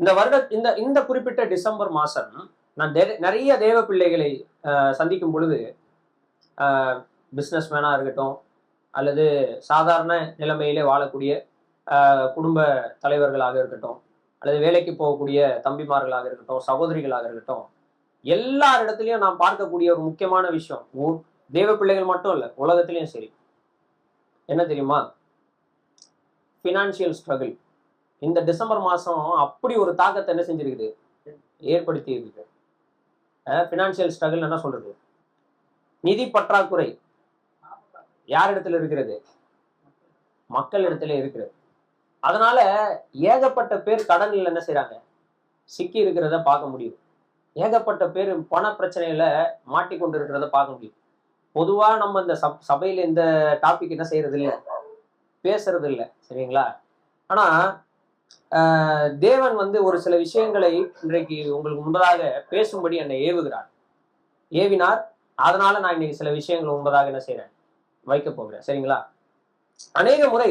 இந்த வருட இந்த இந்த குறிப்பிட்ட டிசம்பர் மாசம் நான் நிறைய தேவ பிள்ளைகளை சந்திக்கும் பொழுது, பிஸ்னஸ் மேனா இருக்கட்டும் அல்லது சாதாரண நிலைமையிலே வாழக்கூடிய குடும்ப தலைவர்களாக இருக்கட்டும் அல்லது வேலைக்கு போகக்கூடிய தம்பிமார்களாக இருக்கட்டும், சகோதரிகளாக இருக்கட்டும், எல்லார் இடத்துலையும் நான் பார்க்கக்கூடிய ஒரு முக்கியமான விஷயம், தேவ பிள்ளைகள் மட்டும் இல்லை, உலகத்திலையும் சரி, என்ன தெரியுமா? Financial struggle. இந்த டிசம்பர் மாதம் அப்படி ஒரு தாக்கத்தை என்ன செஞ்சிருக்குது, ஏற்படுத்தி இருக்குது. ஃபினான்ஷியல் ஸ்ட்ரகிள் என்ன சொல்றது? நிதி பற்றாக்குறை யார் இடத்துல இருக்கிறது? மக்கள் இடத்துல இருக்கிறது. அதனால ஏகப்பட்ட பேர் கடனில் என்ன செய்யறாங்க, சிக்கி இருக்கிறத பார்க்க முடியும். ஏகப்பட்ட பேர் பண பிரச்சனையில மாட்டிக்கொண்டு இருக்கிறத பார்க்க முடியும். பொதுவா நம்ம இந்த சபையில இந்த டாபிக் என்ன செய்யறது இல்லை, பேசுறது இல்லை, சரிங்களா? ஆனா தேவன் ஒரு சில விஷயங்களை இன்றைக்கு உங்களுக்கு முன்பதாக பேசும்படி என்னை ஏவினார். அதனால நான் இன்னைக்கு சில விஷயங்கள் முன்பதாக என்ன செய்யறேன், வைக்க போகிறேன், சரிங்களா? அநேக முறை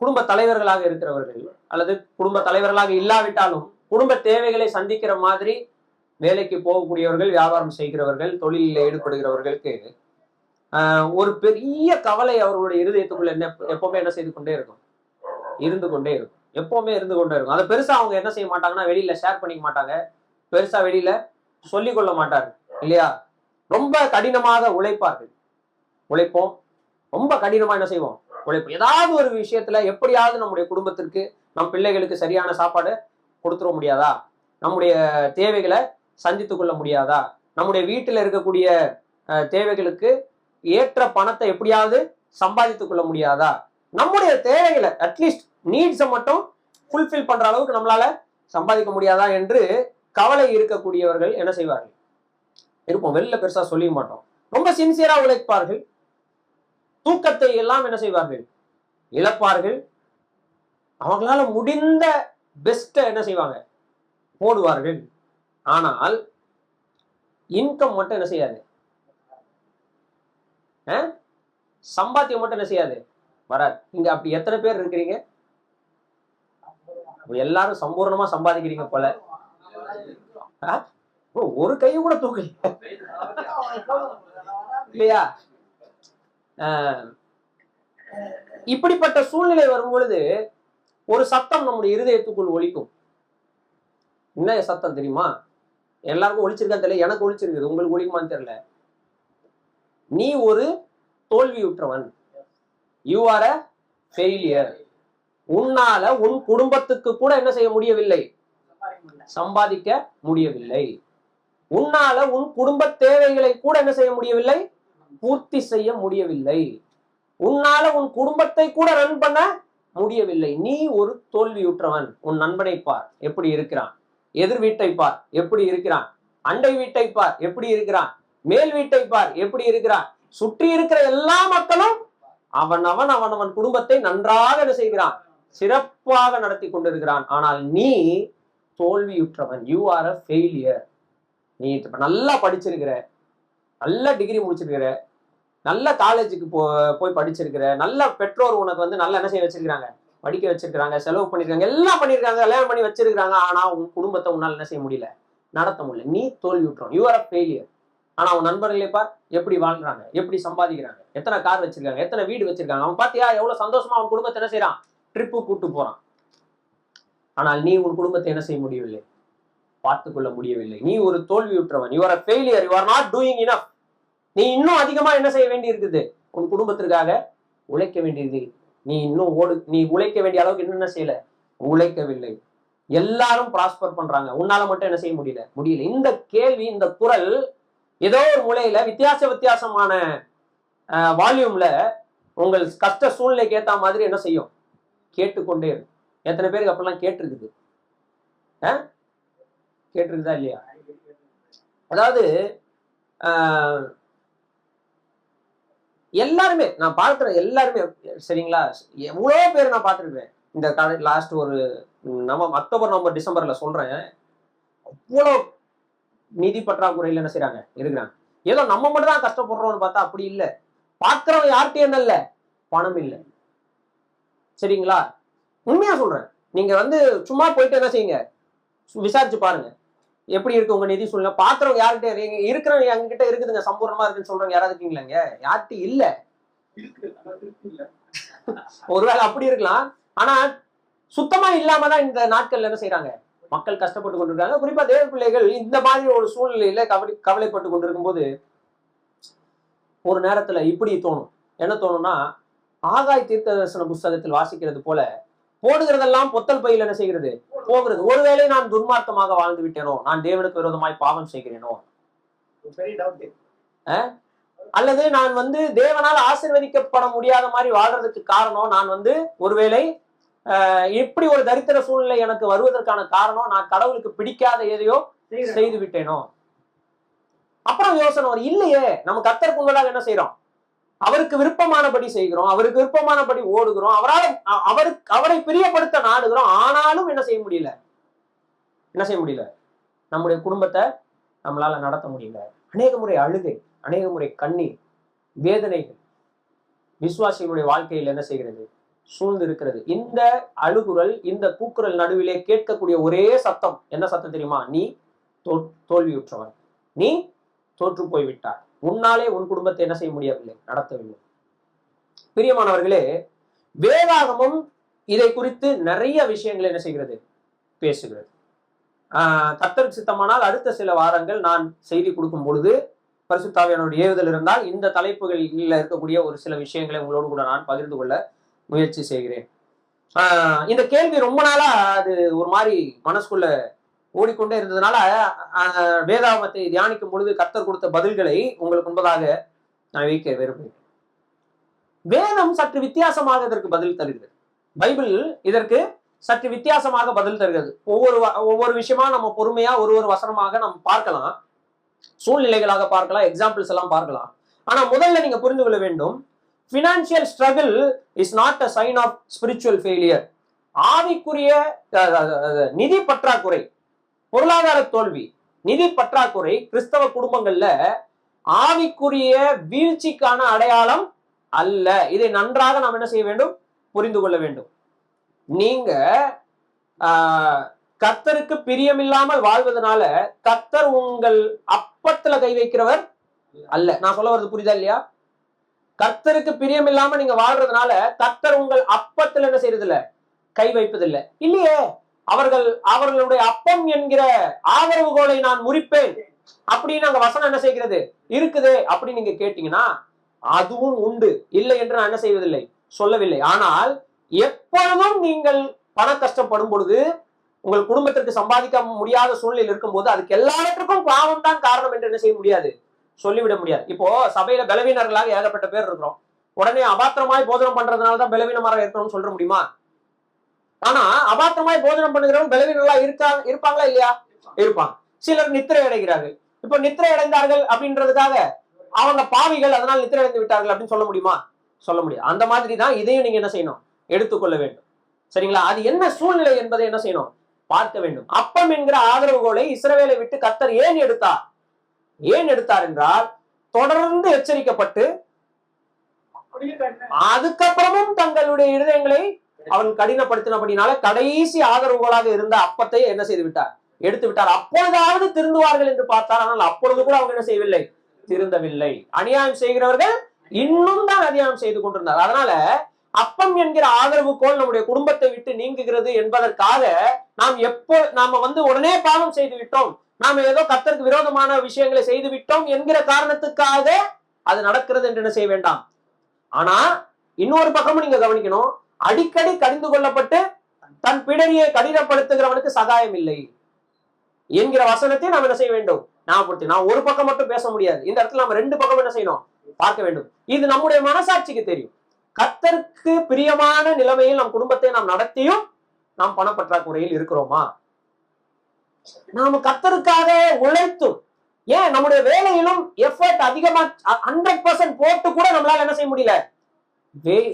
குடும்ப தலைவர்களாக இருக்கிறவர்கள் அல்லது குடும்ப தலைவர்களாக இல்லாவிட்டாலும் குடும்ப தேவைகளை சந்திக்கிற மாதிரி வேலைக்கு போகக்கூடியவர்கள், வியாபாரம் செய்கிறவர்கள், தொழிலில் ஈடுபடுகிறவர்களுக்கு ஒரு பெரிய கவலை அவர்களுடைய இருதயத்துக்குள்ள எப்பவுமே என்ன செய்து கொண்டே இருக்கும், இருந்து கொண்டே இருக்கும், எப்பவுமே இருந்து கொண்டே இருக்கும். அதை பெருசா அவங்க என்ன செய்ய மாட்டாங்கன்னா, வெளியில ஷேர் பண்ணிக்க மாட்டாங்க, பெருசா வெளியில சொல்லிக் கொள்ள மாட்டார்கள், இல்லையா? ரொம்ப கடினமாக உழைப்போம், ரொம்ப கடினமா என்ன செய்வோம், உழைப்போம். ஏதாவது ஒரு விஷயத்துல எப்படியாவது நம்முடைய குடும்பத்திற்கு, நம் பிள்ளைகளுக்கு சரியான சாப்பாடு கொடுத்துட முடியாதா, நம்முடைய தேவைகளை சந்தித்துக் கொள்ள முடியாதா, நம்முடைய வீட்டில் இருக்கக்கூடிய தேவைகளுக்கு ஏற்ற பணத்தை எப்படியாவது சம்பாதித்துக் கொள்ள முடியாதா, நம்முடைய தேவைகளை அட்லீஸ்ட் நீட்ஸை மட்டும் ஃபுல்ஃபில் பண்ற அளவுக்கு நம்மளால சம்பாதிக்க முடியாதா என்று கவலை இருக்கக்கூடியவர்கள் என்ன செய்வார்கள், இருப்போம். வெளில பெருசா சொல்லிக்க மாட்டோம். ரொம்ப சின்சியரா உழைப்பார்கள். தூக்கத்தை எல்லாம் என்ன செய்வார்கள், இழப்பார்கள். அவங்களால முடிந்த பெஸ்ட என்ன செய்வாங்க, போடுவார்கள். ஆனால் இன்கம் மட்டும் என்ன செய்யாது, சம்பாத்தியம் மட்டும் என்ன செய்யாது, வராது. இங்க அப்படி எத்தனை பேர் இருக்கிறீங்க? எல்லாரும் சம்பூர்ணமா சம்பாதிக்கிறீங்க போல. ஒரு கையும் கூட தூக்கல, இல்லையா? இப்படிப்பட்ட சூழ்நிலை வரும் பொழுது ஒரு சத்தம் நம்முடைய இருதயத்துக்குள் ஒலிக்கும். என்ன சத்தம் தெரியுமா? எல்லாருக்கும் ஒழிச்சிருக்கா தெரியல, எனக்கு ஒழிச்சிருக்குது, உங்களுக்கு ஒழிக்குமான்னு தெரியல. நீ ஒரு தோல்வியுற்றவன், யூ ஆர் அ ஃபெயிலியர். உன்னால உன் குடும்பத்துக்கு கூட என்ன செய்ய முடியவில்லை, சம்பாதிக்க முடியவில்லை. உன்னால உன் குடும்ப தேவைகளை கூட என்ன செய்ய முடியவில்லை, பூர்த்தி செய்ய முடியவில்லை. உன்னால உன் குடும்பத்தை கூட ரன் பண்ண முடியவில்லை. நீ ஒரு தோல்வியுற்றவன். உன் நண்பனை பார் எப்படி இருக்கிறான், எதிர் வீட்டை பார் எப்படி இருக்கிறான், அண்டை வீட்டை பார் எப்படி இருக்கிறான், மேல் வீட்டை பார் எப்படி இருக்கிறான். சுற்றி இருக்கிற எல்லா மக்களும் அவன் குடும்பத்தை நன்றாக என்ன செய்கிறான், சிறப்பாக நடத்தி கொண்டிருக்கிறான். ஆனால் நீ தோல்வியுற்றவன், யூ ஆர் அ ஃபெயிலியர். நீ நல்லா படிச்சிருக்கிற, நல்ல டிகிரி முடிச்சிருக்கிற, நல்ல காலேஜுக்கு போய் படிச்சிருக்கிற, நல்ல பெற்றோர் உனக்கு நல்லா என்ன செய்ய வச்சிருக்கிறாங்க, படிக்க வச்சிருக்கிறாங்க, செலவு பண்ணிருக்காங்க, எல்லாம் பண்ணிருக்காங்க, கல்யாணம் பண்ணி வச்சிருக்காங்க. ஆனா உன் குடும்பத்தை உன்னால என்ன செய்ய முடியல, நடத்த முடியல. நீ தோல்வியுற்றவன், யூ ஆர் அ ஃபெயிலியர். ஆனா அவன் நண்பர்களே பார் எப்படி வாழ்றாங்க, எப்படி சம்பாதிக்கிறாங்க, எத்தனை கார் வச்சிருக்காங்க, எத்தனை வீடு வச்சிருக்காங்க. அவன் பாத்தியா எவ்வளவு சந்தோஷமா அவன் குடும்பத்தை என்ன செய்யறான், ட்ரிப்பு கூட்டு போறான். ஆனால் நீ உன் குடும்பத்தை என்ன செய்ய முடியவில்லை, பார்த்துக் கொள்ள முடியவில்லை. நீ ஒரு தோல்வியுற்றவன், you are a failure, you are not doing enough. நீ இன்னும் அதிகமா என்ன செய்ய வேண்டி இருக்குது, உன் குடும்பத்திற்காக உழைக்க வேண்டியது. நீ இன்னும் நீ உழைக்க வேண்டிய அளவுக்கு என்னென்ன செய்யல, உழைக்கவில்லை. எல்லாரும் ப்ராஸ்பர் பண்றாங்க, உன்னால மட்டும் என்ன செய்ய முடியல. இந்த கேள்வி, இந்த குரல் ஏதோ ஒரு மூலையில வித்தியாசமான வால்யூம்ல உங்கள் கஷ்ட சூழ்நிலைக்கு ஏத்த மாதிரி என்ன செய்யும், கேட்டுக்கொண்டே இருக்கும். எத்தனை பேருக்கு அப்படிலாம் கேட்டிருக்குது, கேட்டிருக்குதா இல்லையா? அதாவது எல்லாருமே நான் பார்க்கிறேன், எல்லாருமே சரிங்களா, எவ்வளோ பேர் நான் பார்த்துருக்கேன். இந்த லாஸ்ட் ஒரு அக்டோபர், நவம்பர், டிசம்பர்ல சொல்றேன், அவ்வளோ நிதி பற்றாக்குறையில் என்ன செய்யறாங்க, இருக்கிறாங்க. ஏதோ நம்ம மட்டும் தான் கஷ்டப்படுறோம்னு பார்த்தா அப்படி இல்லை. பார்க்கிறவங்க யார்கிட்டயும் என்ன இல்லை, பணம் இல்லை. சரிங்களா, உண்மையா சொல்றேன். நீங்க வந்து சும்மா போயிட்டு என்ன செய்யுங்க, விசாரிச்சு பாருங்க எப்படி இருக்கு உங்க நிதி சூழ்நிலை. பாக்குறவங்க யார்கிட்ட இருக்கிறவங்க எங்ககிட்ட இருக்குதுங்க, சம்பூர்ணமா இருக்குன்னு சொல்றவங்க யாராவது இருக்கீங்களாங்க? யார்கிட்ட இல்ல. ஒருவேளை அப்படி இருக்கலாம். ஆனா சுத்தமா இல்லாமதான் இந்த நாட்கள்ல என்ன செய்யறாங்க, மக்கள் கஷ்டப்பட்டு கொண்டிருக்காங்க. குறிப்பா தேவ பிள்ளைகள் இந்த மாதிரி ஒரு சூழ்நிலையில கவலைப்பட்டு கொண்டிருக்கும் போது ஒரு நேரத்துல இப்படி தோணும். என்ன தோணும்னா, ஆகாய் தீர்க்க தரிசன புஸ்தகத்தில் வாசிக்கிறது போல போடுகிறதெல்லாம் பொத்தல் பையில் என்ன செய்கிறது, போகிறது. ஒருவேளை நான் துன்மார்க்கமாக வாழ்ந்து விட்டேனோ, நான் தேவனுக்கு விரோதமாய் பாவம் செய்கிறேனோ, அல்லது நான் வந்து தேவனால் ஆசீர்வதிக்கப்பட முடியாத மாதிரி வாழ்றதுக்கு காரணம் நான் வந்து ஒருவேளை இப்படி ஒரு தரித்திர சூழ்நிலை எனக்கு வருவதற்கான காரணம் நான் கடவுளுக்கு பிடிக்காத எதையோ செய்து விட்டேனோ. அப்புறம் யோசனை ஒரு இல்லையே, நம்ம கர்த்தருக்கு முன்னதாக என்ன செய்யறோம், அவருக்கு விருப்பமானபடி செய்கிறோம், அவருக்கு விருப்பமானபடி ஓடுகிறோம், அவரை பிரியப்படுத்த நாடுகிறோம். ஆனாலும் என்ன செய்ய முடியல, நம்முடைய குடும்பத்தை நம்மளால நடத்த முடியல. அநேக முறை அழுகை, அநேக முறை கண்ணீர், வேதனைகள் விசுவாசிகளுடைய வாழ்க்கையில் என்ன செய்கிறது, சூழ்ந்து இருக்கிறது. இந்த அழுகுரல், இந்த கூக்குரல் நடுவிலே கேட்கக்கூடிய ஒரே சத்தம் என்ன சத்தம் தெரியுமா? நீ தோல்வியுற்றவன், நீ தோற்று போய்விட்டார், உன்னாலே உன் குடும்பத்தை என்ன செய்ய முடியவில்லை, நடத்தவில்லை. பிரியமானவர்களே, வேதாகமம் இதை குறித்து நிறைய விஷயங்கள் என்ன செய்கிறது, பேசுகிறது. கர்த்தருக்கு சித்தமானால் அடுத்த சில வாரங்கள் நான் செய்தி கொடுக்கும் பொழுது பரிசுத்த ஆவியானவருடைய ஏவுதல் இருந்தால் இந்த தலைப்புகளில் இருக்கக்கூடிய ஒரு சில விஷயங்களை உங்களோடு கூட நான் பகிர்ந்து கொள்ள முயற்சி செய்கிறேன். இந்த கேள்வி ரொம்ப நாளா அது ஒரு மாதிரி மனசுக்குள்ள ஓடிக்கொண்டே இருந்ததுனால வேதாகமத்தை தியானிக்கும் பொழுது கர்த்தர் கொடுத்த பதில்களை உங்களுக்கு முன்பதாக நான் வைக்க விரும்புகிறேன். வேதம் சற்று வித்தியாசமாக இதற்கு பதில் தருகிறது. பைபிள் இதற்கு சற்று வித்தியாசமாக பதில் தருகிறது. ஒவ்வொரு விஷயமா நம்ம பொறுமையா ஒரு வசனமாக நம்ம பார்க்கலாம், சூழ்நிலைகளாக பார்க்கலாம், எக்ஸாம்பிள்ஸ் எல்லாம் பார்க்கலாம். ஆனா முதல்ல நீங்க புரிந்து கொள்ள வேண்டும், financial struggle is not a sign of spiritual failure. ஆவிக்குரிய நிதி பற்றாக்குறை, பொருளாதார தோல்வி, நிதி பற்றாக்குறை கிறிஸ்தவ குடும்பங்கள்ல ஆவிக்குரிய வீழ்ச்சிக்கான அடையாளம் அல்ல. இதை நன்றாக நாம் என்ன செய்ய வேண்டும், புரிந்து கொள்ள வேண்டும். நீங்க கர்த்தருக்கு பிரியமில்லாமல் வாழ்வதனால கர்த்தர் உங்கள் அப்பத்துல கை வைக்கிறவர் அல்ல. நான் சொல்ல வர்றது புரியுதா இல்லையா? கர்த்தருக்கு பிரியமில்லாம நீங்க வாழ்றதுனால கர்த்தர் உங்கள் அப்பத்துல என்ன செய்யறது இல்ல, கை வைப்பதில்லை. இல்லையே, அவர்களுடைய அப்பம் என்கிற ஆதரவுகோலை நான் முறிப்பேன் அப்படின்னு அங்க வசனம் என்ன செய்கிறது இருக்குது அப்படின்னு நீங்க கேட்டீங்கன்னா அதுவும் உண்டு, இல்லை என்று நான் என்ன செய்வதில்லை, சொல்லவில்லை. ஆனால் எப்பொழுதும் நீங்கள் பண கஷ்டப்படும் பொழுது, உங்கள் குடும்பத்திற்கு சம்பாதிக்க முடியாத சூழ்நிலையில் இருக்கும் போது அதுக்கு எல்லாவற்றுக்கும் பாவம் தான் காரணம் என்று என்ன செய்ய முடியாது, சொல்லிவிட முடியாது. இப்போ சபையில பலவீனர்களாக ஏகப்பட்ட பேர் இருக்கிறோம். உடனே அபாத்திரமாய் போதனம் பண்றதுனாலதான் பலவீனமாக இருக்கணும்னு சொல்ற முடியுமா? ஆனா அபாத்திரமாய் போதனம் பண்ணுகிறவங்க பலவீனர்களா இருப்பாங்களா இல்லையா? இருப்பாங்க. சிலர் நித்திரை அடைகிறார்கள். இப்ப நித்திரை அடைந்தார்கள் அப்படின்றதுக்காக அவங்க பாவிகள், அதனால் நித்திரை அடைந்து விட்டார்கள் அப்படின்னு சொல்ல முடியுமா? சொல்ல முடியாது. அந்த மாதிரி தான் இதையும் நீங்க என்ன செய்யணும், எடுத்துக்கொள்ள வேண்டும். சரிங்களா? அது என்ன சூழ்நிலை என்பதை என்ன செய்யணும், பார்க்க வேண்டும். அப்பம் என்கிற ஆதரவுகோலை இஸ்ரவேலை விட்டு கர்த்தர் ஏன் எடுத்தார் என்றால், தொடர்ந்து எச்சரிக்கப்பட்டு அதுக்கப்புறமும் தங்களுடைய இருதயங்களை அவன் கடினப்படுத்தினபடினால கடைசி ஆதரவுகளாக இருந்த அப்பத்தை என்ன செய்து விட்டார், எடுத்து விட்டார். அப்பொழுதாவது திருந்துவார்கள் என்று பார்த்தார். ஆனால் அப்பொழுது கூட அவங்க என்ன செய்யவில்லை, திருந்தவில்லை. அநியாயம் செய்கிறவர்கள் இன்னும் தான் அநியாயம் செய்து கொண்டிருந்தார். அதனால அப்பம் என்கிற ஆதரவுகோல் நம்முடைய குடும்பத்தை விட்டு நீங்குகிறது என்பதற்காக நாம வந்து உடனே பாவம் செய்து விட்டோம், நாம ஏதோ கர்த்தருக்கு விரோதமான விஷயங்களை செய்து விட்டோம் என்கிற காரணத்துக்காக அது நடக்கிறது என்று என்ன செய்ய வேண்டாம். ஆனா இன்னொரு பக்கமும் நீங்க கவனிக்கணும், அடிக்கடி கடிந்து கொள்ளப்பட்டு தன் பிடரியை கடினப்படுத்துகிறவனுக்கு சகாயம் இல்லை என்கிற வசனத்தை நாம் என்ன செய்ய வேண்டும், நான் ஒரு பக்கம் மட்டும் பேச முடியாது. இந்த இடத்துல நம்ம ரெண்டு பக்கம் என்ன செய்யணும், பார்க்க வேண்டும். இது நம்முடைய மனசாட்சிக்கு தெரியும். கர்த்தருக்கு பிரியமான நிலைமையில் நம் குடும்பத்தை நாம் நடத்தியும் நாம் பணப்பற்றாக்குறையில் இருக்கிறோமா? நாம கர்த்தருக்காக உழைத்தும், ஏன் நம்முடைய வேலையிலும் எஃபர்ட் அதிகமா 100% போட்டு கூட நம்மளால என்ன செய்ய முடியல,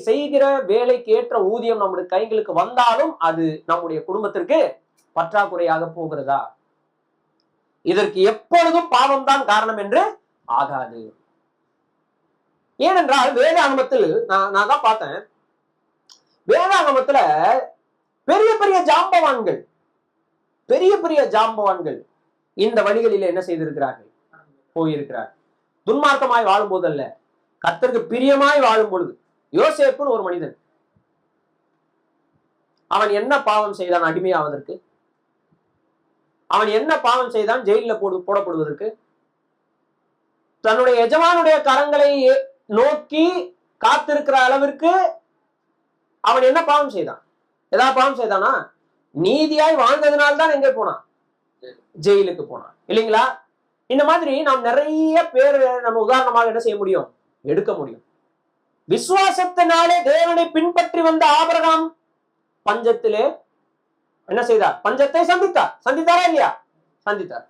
செய்கிற வேலைக்கு ஏற்ற ஊதியம் நம்முடைய கைகளுக்கு வந்தாலும் அது நம்முடைய குடும்பத்திற்கு பற்றாக்குறையாக போகிறதா? இதற்கு எப்பொழுதும் பாவம் தான் காரணம் என்று ஆகாது. ஏனென்றால் வேதாகமத்தில் நான் தான் பார்த்தேன், வேதாகமத்துல பெரிய பெரிய ஜாம்பவான்கள், பெரிய பெரிய ஜாம்பவான்கள் இந்த வழிகளில் என்ன செய்திருக்கிறார்கள்? போயிருக்கிறார். துன்மார்க்கமாய் வாழும் போது அல்ல, கர்த்தருக்கு பிரியமாய் வாழும் பொழுது. யோசேப்புன்னு ஒரு மனிதன், அவன் என்ன பாவம் செய்தான் அடிமையாவதற்கு? அவன் என்ன பாவம் செய்தான் ஜெயிலில் போடப்படுவதற்கு? தன்னுடைய எஜமானுடைய கரங்களை நோக்கி காத்திருக்கிற அளவிற்கு அவன் என்ன பாவம் செய்தான்? ஏதாவது பாவம் செய்தானா? நீதியாய் வாழ்ந்ததுனால்தான் எங்க போனான்? ஜெயிலுக்கு போனான், இல்லைங்களா? இந்த மாதிரி நாம் நிறைய பேர் நம்ம உதாரணமாக என்ன செய்ய முடியும்? எடுக்க முடியும். விசுவாசத்தினாலே தேவனை பின்பற்றி வந்த ஆபிரகாம் பஞ்சத்திலே என்ன செய்தார்? பஞ்சத்தை சந்தித்தாரா இல்லையா? சந்தித்தார்.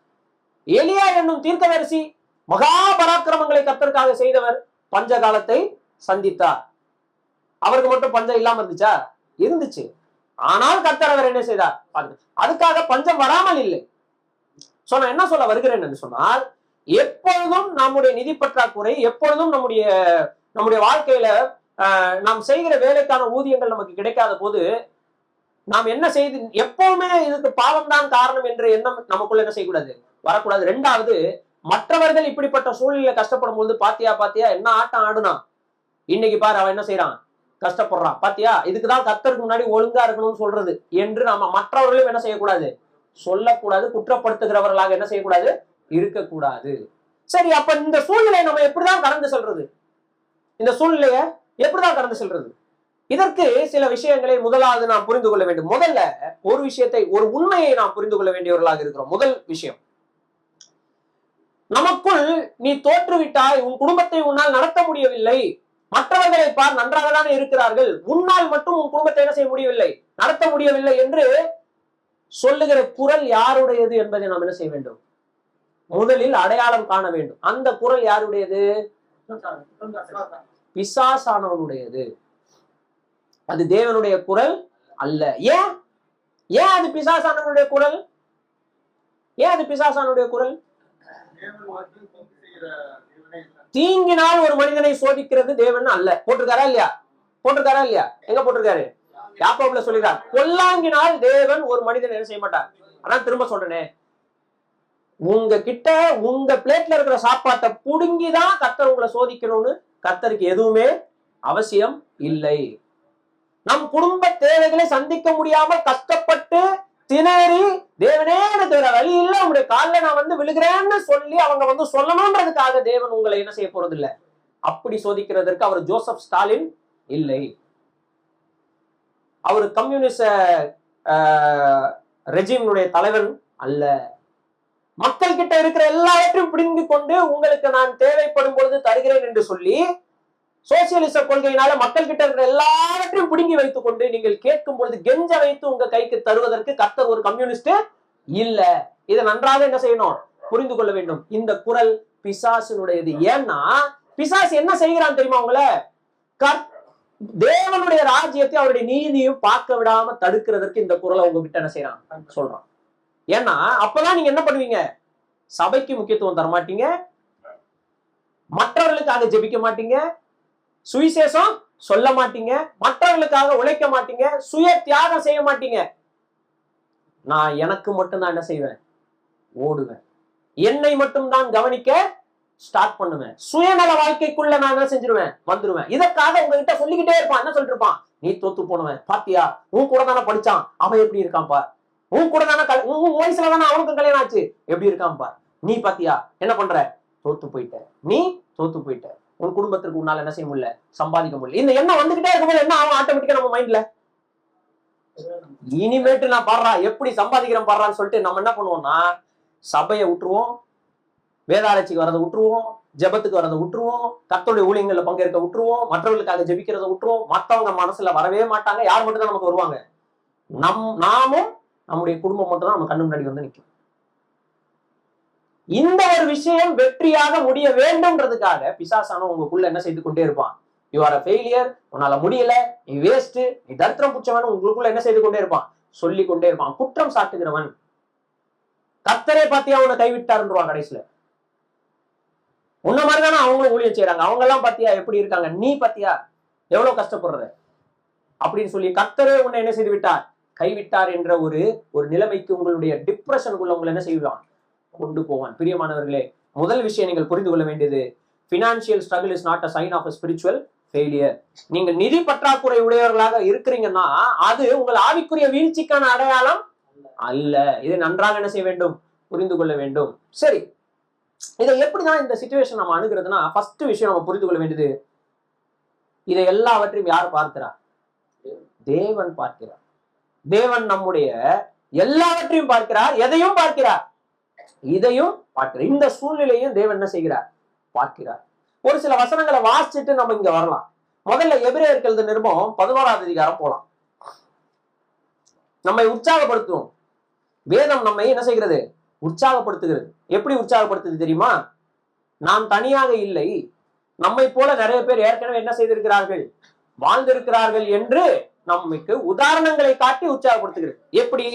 எலியா என்னும் தீர்க்கதரிசி மகா பராக்கிரமங்களை கர்த்தருக்காக செய்தவர் பஞ்ச காலத்தை சந்தித்தார். அவருக்கு மட்டும் பஞ்சம் இல்லாம இருந்துச்சா? இருந்துச்சு. ஆனால் கர்த்தர் அவர் என்ன செய்தார்? அதுக்காக பஞ்சம் வராமல் இல்லை. நான் என்ன சொல்ல வருகிறேன் என்று சொன்னால், எப்பொழுதும் நம்முடைய நிதி பற்றாக்குறை, எப்பொழுதும் நம்முடைய வாழ்க்கையில நாம் செய்கிற வேலைக்கான ஊதியங்கள் நமக்கு கிடைக்காத போது நாம் என்ன செய்து, எப்பவுமே இதுக்கு பாவம் தான் காரணம் என்ற எண்ணம் நமக்குள்ள என்ன செய்யக்கூடாது? வரக்கூடாது. ரெண்டாவது, மற்றவர்கள் இப்படிப்பட்ட சூழ்நிலை கஷ்டப்படும் போது பாத்தியா என்ன ஆட்டம் ஆடுனா, இன்னைக்கு பாரு அவன் என்ன செய்யறான், கஷ்டப்படுறான் பாத்தியா, இதுக்குதான் கர்த்தருக்கு முன்னாடி ஒழுங்கா இருக்கணும்னு சொல்றது என்று நாம மற்றவர்களும் என்ன செய்யக்கூடாது? சொல்லக்கூடாது. குற்றப்படுத்துகிறவர்களாக என்ன செய்யக்கூடாது? இருக்கக்கூடாது. சரி, அப்ப இந்த சூழ்நிலையை நம்ம எப்படிதான் கடந்து செல்றது? இந்த சூழ்நிலையை எப்படிதான் கடந்து செல்றது? இதற்கு சில விஷயங்களை முதலாவது நாம் புரிந்து கொள்ள வேண்டும். முதல்ல ஒரு விஷயத்தை, ஒரு உண்மையை நாம் புரிந்து கொள்ள வேண்டியவர்களாக இருக்கிறோம். முதல் விஷயம், நமக்குள் நீ தோற்றுவிட்டாய், உன் குடும்பத்தை உன்னால் நடத்த முடியவில்லை, மற்றவர்களை பார் நன்றாக தானே இருக்கிறார்கள், உன்னால் மட்டும் உன் குடும்பத்தை என்ன செய்ய முடியவில்லை, நடத்த முடியவில்லை என்று சொல்லுகிற குரல் யாருடையது என்பதை நாம் என்ன செய்ய வேண்டும்? முதலில் அடையாளம் காண வேண்டும். அந்த குரல் யாருடையது? பிசாசானவனுடையது. அது தேவனுடைய குரல் அல்ல. ஏன் அது பிசாசானவனுடைய குரல்? ஏன் அது பிசாசானுடைய குரல்? தீங்கினால் ஒரு மனிதனை சோதிக்கிறது தேவன் அல்ல. போட்டிருக்காரா இல்லையா? எங்க போட்டிருக்காரு? யாக்கோபுல சொல்லிறார், பொல்லாங்கினால் தேவன் ஒரு மனிதன் என்ன செய்ய மாட்டார். அதான் திரும்ப சொல்றேனே, உங்க கிட்ட உங்க பிளேட்ல இருக்கிற சாப்பாட்டை புடுங்கிதான் கர்த்தர் உங்களை சோதிக்கணும்னு கர்த்தருக்கு எதுவுமே அவசியம் இல்லை. நம் குடும்ப தேவைகளை சந்திக்க முடியாமல் கஷ்டப்பட்டு திணறி, தேவனே எனக்கு வேற வழி இல்லை, உங்களுடைய காலில் நான் வந்து விழுகிறேன்னு சொல்லி அவங்க சொல்லணும்ன்றதுக்காக தேவன் உங்களை என்ன செய்ய போறது இல்லை. அப்படி சோதிக்கிறதற்கு அவர் ஜோசப் ஸ்டாலின் இல்லை. அவர் கம்யூனிஸ்ட் ரெஜிமுடைய தலைவன் அல்ல. மக்கள் கிட்ட இருக்கிற எல்லாவற்றையும் பிடுங்கி கொண்டு உங்களுக்கு நான் தேவைப்படும் பொழுது தருகிறேன் என்று சொல்லி சோசியலிச கொள்கையினால மக்கள் கிட்ட இருக்கிற எல்லாவற்றையும் பிடுங்கி வைத்துக் கொண்டு நீங்கள் கேட்கும் பொழுது கெஞ்ச வைத்து உங்க கைக்கு தருவதற்கு கர்த்தர் ஒரு கம்யூனிஸ்ட் இல்ல. இதை நன்றாக என்ன செய்யணும்? புரிந்து கொள்ள வேண்டும். இந்த குரல் பிசாசினுடையது. ஏன்னா பிசாசு என்ன செய்கிறான் தெரியுமா? உங்களை தேவனுடைய ராஜ்யத்தை அவருடைய நீதியும் பார்க்க விடாம தடுக்கிறதற்கு இந்த குரலை உங்ககிட்ட என்ன செய்யறான்? சொல்றான். ஏன்னா அப்பதான் நீங்க என்ன பண்ணுவீங்க? சபைக்கு முக்கியத்துவம் தர மாட்டீங்க, மற்றவர்களுக்காக ஜெபிக்க மாட்டீங்க, சுவிசேஷம் சொல்ல மாட்டீங்க, மற்றவர்களுக்காக உழைக்க மாட்டீங்க, சுய தியாகம் செய்ய மாட்டீங்க. நான் எனக்கு மட்டும்தான் என்ன செய்வேன்? ஓடுவேன். என்னை மட்டும் தான் கவனிக்க ஸ்டார்ட் பண்ணுவேன். சுயநல வாழ்க்கைக்குள்ள நான் என்ன செஞ்சிருவேன்? வந்துருவேன். இதற்காக உங்ககிட்ட சொல்லிக்கிட்டே இருப்பான். என்ன சொல்லிட்டு இருப்பான்? நீ தோத்து போனவன் பாத்தியா, உன் கூட தானே படிச்சான், அவன் எப்படி இருக்கான் பார், உன் கூட தானே உன் வயசுல தானே அவனுக்கும் கல்யாணம் ஆச்சு, எப்படி இருக்கான் பார், நீ பாத்தியா என்ன பண்ற, தோத்து போயிட்ட, நீ தோத்து போயிட்ட, உன் குடும்பத்திற்கு உன்னால என்ன செய்ய முடியல, சம்பாதிக்க முடியல. இந்த எண்ணம் வந்துகிட்டே இருக்கும்போது என்ன ஆகும்? ஆட்டோமேட்டிக்கா நம்ம மைண்ட்ல இனிமேட்டு நான் பாடுறா எப்படி சம்பாதிக்கிறேன் பாடுறான்னு சொல்லிட்டு நம்ம என்ன பண்ணுவோம்னா சபையை விட்டுருவோம், வேதாராய்ச்சிக்கு வரதை விட்டுருவோம், ஜெபத்துக்கு வரதை விட்டுருவோம், கர்த்தருடைய ஊழியங்கள்ல பங்கேற்க விட்டுருவோம், மற்றவர்களுக்காக ஜெபிக்கிறத விட்டுருவோம். மற்றவங்க மனசுல வரவே மாட்டாங்க. யார் மட்டும் தான் நமக்கு வருவாங்க? நாமும் நம்முடைய குடும்பம் மட்டும் தான் நம்ம கண்ணு முன்னாடி வந்து நிற்கும். இந்த ஒரு விஷயம் வெற்றியாக முடிய வேண்டும்ன்றதுக்காக பிசாசான உங்களுக்குள்ள என்ன செய்து கொண்டே இருப்பான்? யூ ஆர் அ ஃபெயிலியர், உன்னால முடியல, நீ வேஸ்ட், நீ தரித்திரம் புடிச்சவன் உங்களுக்குள்ள என்ன செய்து கொண்டே இருப்பான்? சொல்லி கொண்டே இருப்பான். குற்றம் சாட்டுகிறவன். கர்த்தரே பாத்தியா உன்னை கைவிட்டாருன்றான். கடைசியில உன்ன மாதிரிதானே அவங்களும் ஊழியம் செய்யறாங்க, அவங்க எல்லாம் பாத்தியா எப்படி இருக்காங்க, நீ பாத்தியா எவ்வளவு கஷ்டப்படுற அப்படின்னு சொல்லி கர்த்தரே உன்னை என்ன செய்து விட்டார்? கைவிட்டார் என்ற ஒரு ஒரு நிலைமைக்கு, உங்களுடைய டிப்ரெஷனுக்குள்ள உங்களை என்ன செய்வான், கொண்டு போவான். பிரியமானவர்களே, முதல் விஷயம் நீங்கள் புரிந்து கொள்ள வேண்டியது, financial struggle is not a sign of spiritual failure. நீங்கள் நிதி பற்றாக்குறை உடையவர்களாக இருக்கிறீங்கன்னா அது உங்கள் ஆவிக்குரிய வீழ்ச்சிக்கான அடையாளம் அல்ல. இதை நன்றாக என்ன செய்ய வேண்டும், புரிந்து கொள்ள வேண்டும். சரி, இதை எப்படிதான் இந்த சிச்சுவேஷன் நம்ம அணுகிறதுனா, ஃபர்ஸ்ட் விஷயம் நம்ம புரிந்து கொள்ள வேண்டியது, இதை எல்லாவற்றையும் யார் பார்க்கிறார்? தேவன் பார்க்கிறார். தேவன் நம்முடைய எல்லாவற்றையும் பார்க்கிறார். எதையும் பார்க்கிறார், இதையும் பார்க்கிறார். இந்த சூழ்நிலையும் தேவன் என்ன செய்கிறார், பார்க்கிறார். ஒரு சில வசனங்களை வாசிச்சுட்டு நம்ம இங்க வரலாம். முதல்ல எபிரேயருக்கு எழுதின நிருபம் 11ஆம் அதிகாரம் போலாம். நம்மை உற்சாகப்படுத்தும் வேதம் நம்மை என்ன செய்கிறது, உற்சாகப்படுத்துகிறது. எப்படி உற்சாகப்படுத்துது தெரியுமா? நாம் தனியாக இல்லை, நம்மை போல நிறைய பேர் ஏற்கனவே என்ன செய்திருக்கிறார்கள், வாழ்ந்திருக்கிறார்கள் என்று நமக்கு உதாரணங்களை காட்டி உற்சாகப்படுத்துகிறது. எப்படி?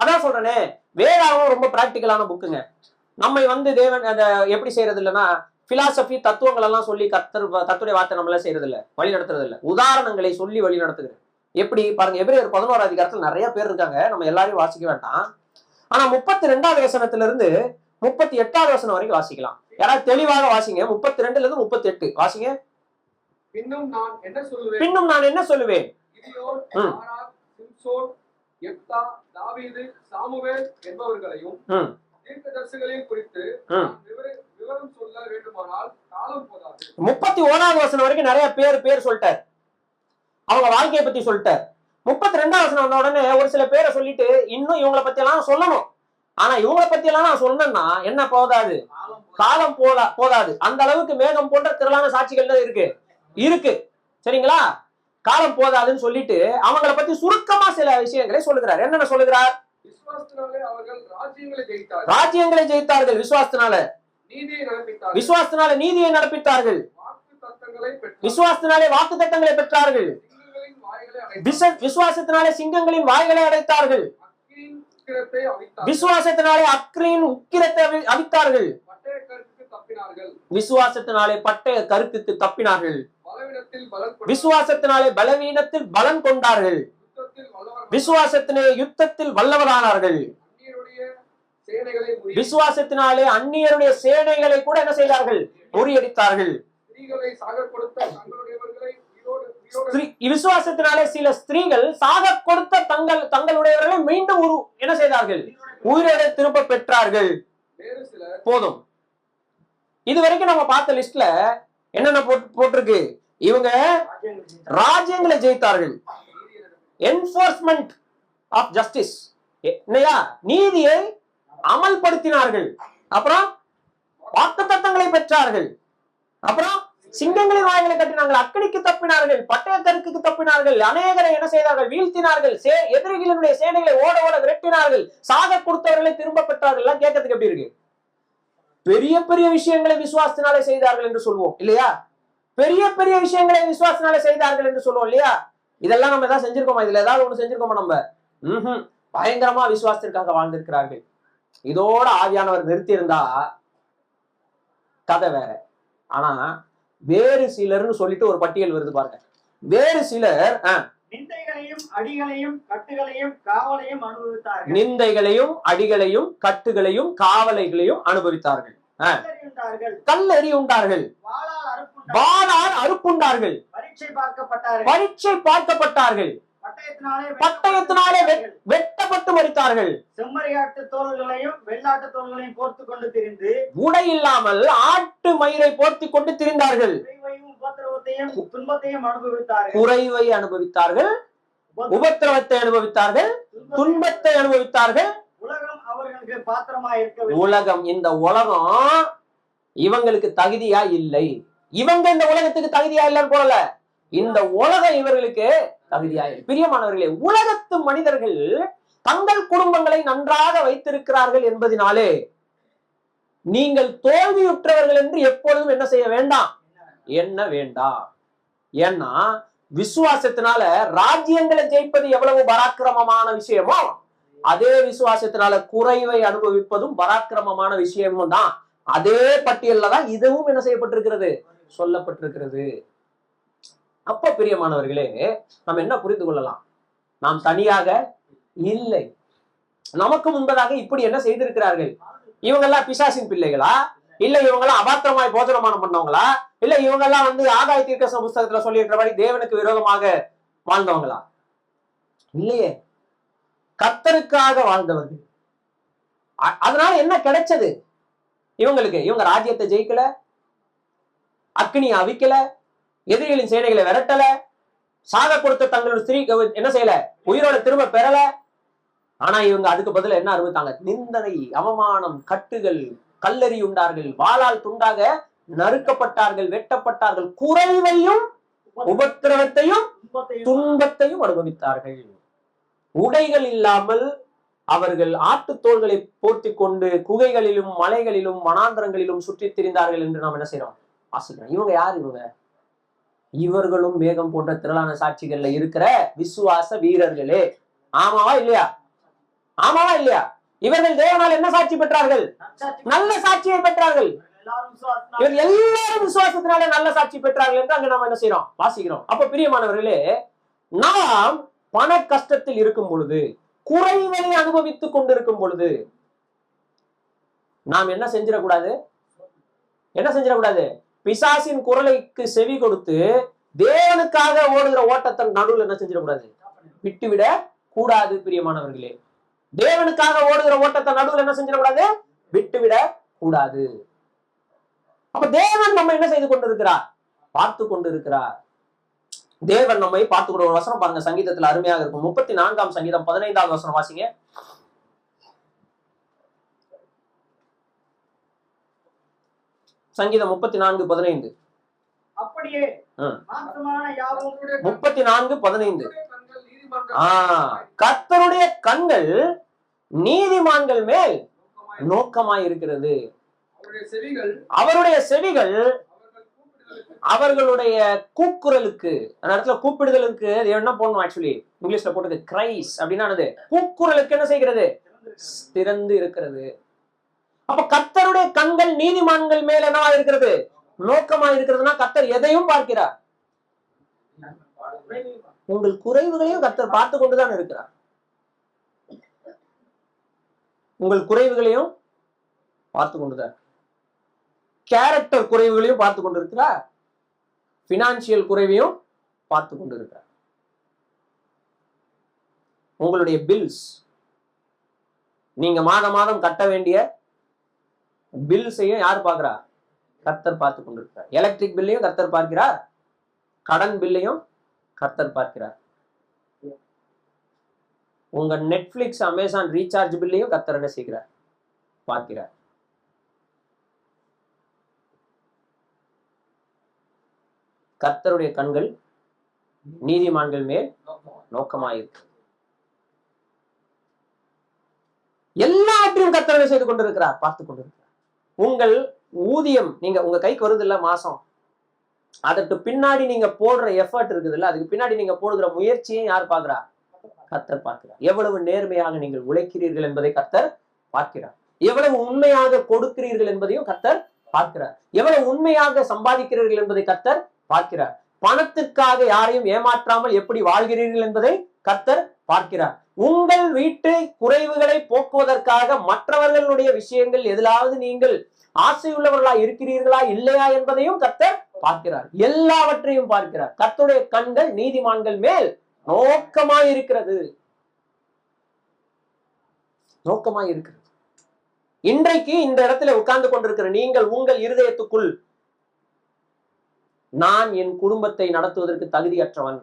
அதான் சொல்றேனே, வேதாவும் ரொம்ப பிராக்டிக்கலான புக்குங்க. நம்மை தேவன் அதை எப்படி செய்யறது இல்லைன்னா, பிலாசபி தத்துவங்கள் எல்லாம் சொல்லி கர்த்தருடைய வார்த்தை நம்மள செய்யறது இல்லை, வழி நடத்துறது இல்லை, உதாரணங்களை சொல்லி வழி நடத்துகிறது. எப்படி பாருங்க, எபிரேயர் 11ஆம் அதிகாரத்துல நிறைய பேர் இருக்காங்க, நம்ம எல்லாரையும் வாசிக்க வேண்டாம். ஆனா 32வது வசனத்துல இருந்து 38வது வசனம் வரைக்கும் வாசிக்கலாம். யாராவது தெளிவாக வாசிங்க. 32ல இருந்து 38 வாசிங்க. பின்னும் நான் என்ன சொல்லுவேன், சாமுவேல் என்பவர்களையும் தீர்க்கதரிசிகளையும் குறித்து விவரம் சொல்ல வேண்டுமானால் காலம் போதாது. 31வது வசனம் வரைக்கும் நிறைய பேர் சொல்லிட்டார், அவங்க வாழ்க்கையை பத்தி சொல்லிட்டார். 32வது வசனம் வந்த உடனே ஒரு சில பேரை சொல்லிட்டு இன்னும் இவங்களை பத்தி எல்லாம் சொல்லணும். ஆனா இவங்களை பத்தி எல்லாம் நான் சொன்னேன்னா என்ன போதாது, காலம் போதாது. அந்த அளவுக்கு மேகம் போன்ற திரளான சாட்சிகள் தான் இருக்கு. சரிங்களா? காலம் போதாதுன்னு சொல்லிட்டு அவங்களை பத்தி சுருக்கமா சில விஷயங்களை சொல்லுகிறார். என்னென்ன சொல்லுகிறார்? விசுவாசத்தினாலே அவர்கள் ராஜ்யங்களை ஜெயித்தார்கள். விசுவாசத்தினாலே நீதியை நடப்பித்தார்கள். விசுவாசத்தினாலே வாக்கு தத்தங்களை பெற்றார்கள். விசுவாசத்தினாலே சிங்கங்களின் வாய்களை அடைத்தார்கள். விசுவாசத்தினாலே அக்கினியின் உக்கிரத்தை அவித்தார்கள். விசுவாசத்தினாலே பட்டய கருத்துக்கு தப்பினார்கள். விசுவாசத்தினாலே பலவீனத்தில் பலன் கொண்டார்கள். விசுவாசத்தினாலே யுத்தத்தில் வல்லவரானார்கள். விசுவாசத்தினாலே அந்நியருடைய சேனைகளை கூட என்ன செய்தார்கள், முறியடித்தார்கள். விசுவாசத்தினாலே சில ஸ்திரீகள் சாக கொடுத்த தங்களுடையவர்களை மீண்டும் என்ன செய்தார்கள், உயிரோட திரும்ப பெற்றார்கள். போதும். இதுவரைக்கும் நம்ம பார்த்த லிஸ்ட்ல என்னென்ன போட்டிருக்கு? இவங்க ராஜ்யங்களை ஜெயித்தார்கள். என்ஃபோர்ஸ்மெண்ட் ஆஃப் ஜஸ்டிஸ், நீதியை அமல்படுத்தினார்கள். அப்புறம் வாக்குத்தத்தங்களை பெற்றார்கள். அப்புறம் சிங்கங்களின் வாய்களை கட்டினார்கள். அக்கினிக்கு தப்பினார்கள். பட்டய கருக்குக்கு தப்பினார்கள். அநேகரை என்ன செய்தார்கள், வீழ்த்தினார்கள். எதிரிகளுடைய சேனைகளை ஓட ஓட விரட்டினார்கள். சாக கொடுத்தவர்களை திரும்ப பெற்றார்கள். எல்லாம் கேட்கறதுக்கு எப்படி இருக்கு? பெரிய பெரிய விஷயங்களை விசுவாசத்தினாலே செய்தார்கள் என்று சொல்லுவோம் இல்லையா? பெரிய பெரிய விஷயங்களை விசுவாசத்தினாலே செய்தார்கள் என்று சொல்லுவோம் இல்லையா? இதெல்லாம் நம்ம ஏதாவது செஞ்சிருக்கோமா? இதுல ஏதாவது ஒண்ணு செஞ்சிருக்கோமா? நம்ம பயங்கரமா விசுவாசத்திற்காக வாழ்ந்திருக்கிறார்கள். இதோட ஆவியானவர் நிறுத்தி இருந்தா கதை வேற. ஆனா வேறு சிலர்னு சொல்லிட்டு ஒரு பட்டியல் வருது பாருங்க. வேறு சிலர் நிந்தைகளையும் அடிகளையும் கட்டுகளையும் காவலையும் அனுபவித்தார்கள். நிந்தைகளையும் அடிகளையும் கட்டுகளையும் காவலைகளையும் அனுபவித்தார்கள். கல்லெறியுண்டார்கள். வாளால் அறுப்புண்டார்கள். பரீட்சை பார்க்கப்பட்டார்கள். பட்டயத்தினாலே வெட்டப்பட்டு மரித்தார்கள். செம்மறியாட்டு தோள்களையும் வெள்ளாட்டு தோள்களையும் போர்த்து கொண்டு திரிந்து உடை இல்லாமல் ஆட்டு மயிரை போர்த்தி கொண்டு திரிந்தார்கள். துன்பத்தையும் அனுபவித்தார்கள். குறைவை அனுபவித்தார்கள், உபத்திரவத்தை அனுபவித்தார்கள், துன்பத்தை அனுபவித்தார்கள். உலகம் அவர்களுக்கு பாத்திரமா இருக்க, உலகம் இந்த உலகம் இவங்களுக்கு தகுதியா இல்லை. இவங்க இந்த உலகத்துக்கு தகுதியா இல்லைன்னு போல, இந்த உலகம் இவர்களுக்கு தகுதியா இல்லை. பிரியமானவர்களே, உலகத்து மனிதர்கள் தங்கள் குடும்பங்களை நன்றாக வைத்திருக்கிறார்கள் என்பதனாலே நீங்கள் தோல்வியுற்றவர்கள் என்று எப்பொழுதும் என்ன செய்ய வேண்டாம், என்ன வேண்டாம். ஏன்னா விசுவாசத்தினால ராஜ்யங்களை ஜெயிப்பது எவ்வளவு பராக்கிரமமான விஷயமோ, அதே விசுவாசத்தினால குறைவை அனுபவிப்பதும் பராக்கிரமமான விஷயமும் தான். அதே பட்டியல்ல தான் இதுவும் என்ன செய்யப்பட்டிருக்கிறது, சொல்லப்பட்டிருக்கிறது. அப்ப பிரியமானவர்களே, நாம் என்ன புரிந்து கொள்ளலாம்? நாம் தனியாக இல்லை. நமக்கு முன்பதாக இப்படி என்ன செய்திருக்கிறார்கள்? இவங்கெல்லாம் பிசாசின் பிள்ளைகளா? இல்ல இவங்கெல்லாம் அபாத்திரமாய் போஜனமானம் பண்ணவங்களா? இல்ல இவங்கெல்லாம் ஆகாய தீர்க்கதரிசன புஸ்தகத்துல சொல்லி இருக்கிறபடி தேவனுக்கு விரோதமாக வாழ்ந்தவங்களா? இல்லையே, கர்த்தருக்காக வாழ்ந்தவர்கள். அதனால என்ன கிடைச்சது இவங்களுக்கு? இவங்க ராஜ்யத்தை ஜெயிக்கல, அக்னியை அவிக்கல, எதிரிகளின் சேனைகளை விரட்டல, சாக கொடுத்த தங்களோட ஸ்திரீ என்ன செய்யல, உயிரோட திரும்ப பெறல. ஆனா இவங்க அதுக்கு பதிலா என்ன அனுபவித்தாங்க? நிந்தனை, அவமானம், கட்டுகள், கல்லறி உண்டார்கள், வாளால் துண்டாக நறுக்கப்பட்டார்கள், வெட்டப்பட்டார்கள், குறைவையும் உபத்திரவத்தையும் துன்பத்தையும் அனுபவித்தார்கள். உடைகள் இல்லாமல் அவர்கள் ஆட்டுத்தோள்களை போர்த்தி கொண்டு குகைகளிலும் மலைகளிலும் வனாந்தரங்களிலும் சுற்றித் திரிந்தார்கள் என்று நாம் என்ன செய்யறோம்? வாசிக்கிறோம். இவங்க யார்? இவர்களும் மேகம் போன்ற திரளான சாட்சிகள்ல இருக்கிற விசுவாச வீரர்களே. ஆமாவா இல்லையா? ஆமாவா இல்லையா? இவர்கள் தேவனால் என்ன சாட்சி பெற்றார்கள்? நல்ல சாட்சியை பெற்றார்கள். இவர்கள் எல்லாரும் விசுவாசத்தினால நல்ல சாட்சி பெற்றார்கள் என்று அங்க நாம என்ன செய்யறோம்? வாசிக்கிறோம். அப்ப பிரியமானவர்களே, நாம் பண கஷ்டத்தில் இருக்கும் பொழுது, குறைவை அனுபவித்துக் கொண்டிருக்கும் பொழுது நாம் என்ன செஞ்சிடக்கூடாது? என்ன செஞ்சிடக்கூடாது? பிசாசின் குரலுக்கு செவி கொடுத்து தேவனுக்காக ஓடுகிற ஓட்டத்தின் நடுவில் என்ன செஞ்சிடக்கூடாது? விட்டுவிட கூடாது. பிரியமானவர்களே, தேவனுக்காக ஓடுகிற ஓட்டத்தை நடுவில் என்ன செஞ்சிடக்கூடாது? விட்டுவிட கூடாது. அப்ப தேவன் நம்ம என்ன செய்து கொண்டிருக்கிறார்? பார்த்து கொண்டிருக்கிறார். தேவன் நம்மை பார்த்து கொண்டு. ஒரு வசனம் பாருங்க, சங்கீதத்துல அருமையாக இருக்கும். 34ஆம் சங்கீதம் 15வது வசனம் வாசிங்க. சங்கீதம் 34:15. அப்படியே 34:15. கர்த்தருடைய கண்கள் நீதிமான்கள் மேல் நோக்கமாய் இருக்கிறது. அவருடைய செவிகள் அவர்களுடைய கூக்குரலுக்கு, அந்த இடத்துல கூப்பிடுதலுக்கு என்ன போடணும்? ஆக்சுவலி இங்கிலீஷ்ல போட்டது கிரைஸ் அப்படின்னா கூக்குரலுக்கு என்ன செய்கிறது? திறந்து இருக்கிறது. அப்ப கர்த்தருடைய கண்கள் நீதிமான்கள் மேல் என்னவா இருக்கிறது? நோக்கமா இருக்கிறதுனா கர்த்தர் எதையும் பார்க்கிறார். உங்கள் குறைவுகளையும் கர்த்தர் பார்த்து கொண்டுதான் இருக்கிறார். உங்கள் குறைவுகளையும் பார்த்து கொண்டுதான், கேரக்டர் குறைவுகளையும் பார்த்து கொண்டிருக்கிறார், பினான்சியல் குறைவையும் பார்த்து கொண்டிருக்கிறார். உங்களுடைய பில்ஸ், நீங்க மாதம் மாதம் கட்ட வேண்டிய பில்ஸையும் யார் பார்க்கிறார்? கர்த்தர் பார்த்து கொண்டிருக்கிறார். எலக்ட்ரிக் பில்லையும் கர்த்தர் பார்க்கிறார், கடன் பில்லையும் கர்த்தர் பார்க்கிறார். உங்க நெட்ஃபிளிக்ஸ், அமேசான் ரீசார்ஜ் பில்லையும் கர்த்தர் என்ன செய்கிறார்? பார்க்கிறார். கர்த்தருடைய கண்கள் நீதிமான்கள் மேல் நோக்கமாயிருக்கு. எல்லாவற்றையும் கர்த்தர் செய்து கொண்டிருக்கிறார், பார்த்து கொண்டிருக்கிறார். உங்கள் ஊதியம் நீங்க உங்க கைக்கு வருது இல்ல மாசம், அதற்கு பின்னாடி நீங்க போடுற எஃபர்ட் இருக்குது இல்ல, அதுக்கு பின்னாடி நீங்க போடுகிற முயற்சியை யார் பார்க்கிறா? கர்த்தர் பார்க்கிறார். எவ்வளவு நேர்மையாக நீங்கள் உழைக்கிறீர்கள் என்பதை கர்த்தர் பார்க்கிறார். எவ்வளவு உண்மையாக கொடுக்கிறீர்கள் என்பதையும் கர்த்தர் பார்க்கிறார். எவ்வளவு உண்மையாக சம்பாதிக்கிறீர்கள் என்பதை கர்த்தர் பார்க்கிறார். பணத்திற்காக யாரையும் ஏமாற்றாமல் எப்படி வாழ்கிறீர்கள் என்பதை கர்த்தர் பார்க்கிறார். உங்கள் வீட்டு குறைவுகளை போக்குவதற்காக மற்றவர்களுடைய விஷயங்கள் எதிலாவது நீங்கள் ஆசையுள்ளவர்களா இருக்கிறீர்களா இல்லையா என்பதையும் கர்த்தர் பார்க்கிறார். எல்லாவற்றையும் பார்க்கிறார். கர்த்தருடைய கண்கள் நீதிமான்கள் மேல் நோக்கமாயிருக்கிறது. நோக்கமாயிருக்கிறது. இன்றைக்கு இந்த இடத்துல உட்கார்ந்து கொண்டிருக்கிற நீங்கள் உங்கள் இருதயத்துக்குள், நான் என் குடும்பத்தை நடத்துவதற்கு தகுதியற்றவன்,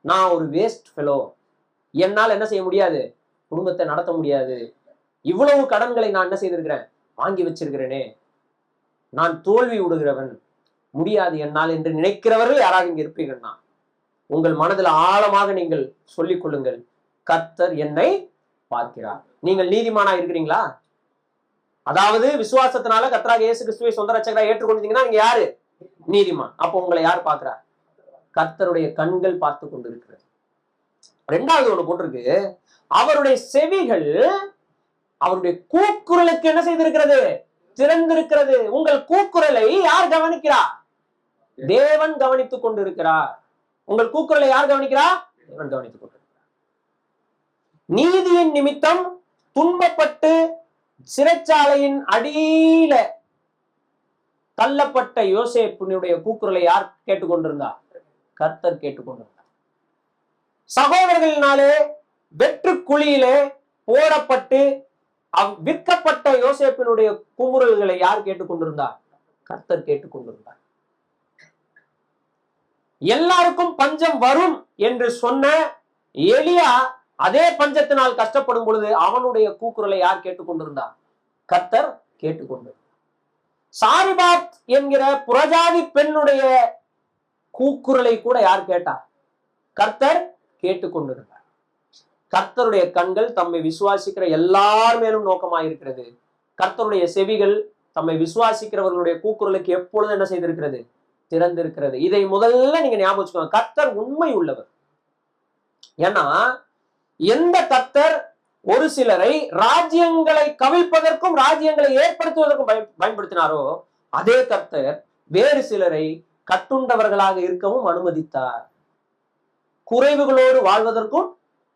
நான் ஒரு வேஸ்ட் ஃபெலோ, என்னால் என்ன செய்ய முடியாது? குடும்பத்தை நடத்த முடியாது, இவ்வளவு கடன்களை நான் என்ன செய்திருக்கிறேன்? வாங்கி வச்சிருக்கிறேனே, நான் தோல்வி விடுகிறவன், முடியாது என்னால் என்று நினைக்கிறவர்கள் யாராவது இங்க இருப்பீங்கன்னா, உங்கள் மனதில் ஆழமாக நீங்கள் சொல்லிக் கொள்ளுங்கள், கர்த்தர் என்னை பார்க்கிறார். நீங்கள் நீதிமானா இருக்கிறீங்களா? அதாவது விசுவாசத்தினால கர்த்தராகிய இயேசு கிறிஸ்துவை சொந்த ரட்சகரா ஏற்றுக்கொண்டீங்கன்னா நீங்க யாரு? நீதிமான். அப்போ உங்களை யார் பார்க்கிறார்? கர்த்தருடைய கண்கள் பார்த்து கொண்டிருக்கிறது. ரெண்டாவது ஒண்ணு போட்டிருக்கு, அவருடைய செவிகள் அவருடைய கூக்குரலுக்கு என்ன செய்திருக்கிறது? திறந்திருக்கிறது. உங்கள் கூக்குரலை யார் கவனிக்கிறார்? தேவன் கவனித்துக் கொண்டிருக்கிறார். உங்கள் கூக்குரலை யார் கவனிக்கிறார்? தேவன் கவனித்துக் கொண்டிருக்கிறார். நீதியின் நிமித்தம் துன்பப்பட்டு சிறைச்சாலையின் அடியில தள்ளப்பட்ட யோசேப்பினுடைய கூக்குரலை யார் கேட்டுக்கொண்டிருந்தார்? கர்த்தர் கேட்டுக்கொண்டிருந்தார். சகோதரர்களினாலே வெற்று குழியிலே போடப்பட்டு விற்கப்பட்ட யோசேப்பினுடைய குமுறல்களை யார் கேட்டுக்கொண்டிருந்தார்? கர்த்தர் கேட்டுக்கொண்டிருந்தார். எல்லாருக்கும் பஞ்சம் வரும் என்று சொன்ன எலியா அதே பஞ்சத்தினால் கஷ்டப்படும் பொழுது அவனுடைய கூக்குரலை யார் கேட்டுக்கொண்டிருந்தார்? கர்த்தர் கேட்டுக்கொண்டிருந்தார். சாரிபாத் என்கிற புறஜாதி பெண்ணுடைய கூக்குரலை கூட யார் கேட்டார்? கர்த்தர் கேட்டுக்கொண்டிருந்தார். கர்த்தருடைய கண்கள் தம்மை விசுவாசிக்கிற எல்லார் மேலும் நோக்கமாயிருக்கிறது. கர்த்தருடைய செவிகள் தம்மை விசுவாசிக்கிறவர்களுடைய கூக்குரலுக்கு எப்பொழுது என்ன செய்திருக்கிறது? திறந்திருக்கிறது. இதை முதல்ல நீங்க ஞாபகம் வச்சுக்கோங்க. கர்த்தர் உண்மை உள்ளவர். ஏன்னா எந்த கர்த்தர் ஒரு சிலரை ராஜ்யங்களை கவிழ்ப்பதற்கும் ராஜ்யங்களை ஏற்படுத்துவதற்கும் பயன்படுத்தினாரோ அதே கர்த்தர் வேறு சிலரை கட்டுண்டவர்களாக இருக்கவும் அனுமதித்தார். குறைவுகளோடு வாழ்வதற்கும்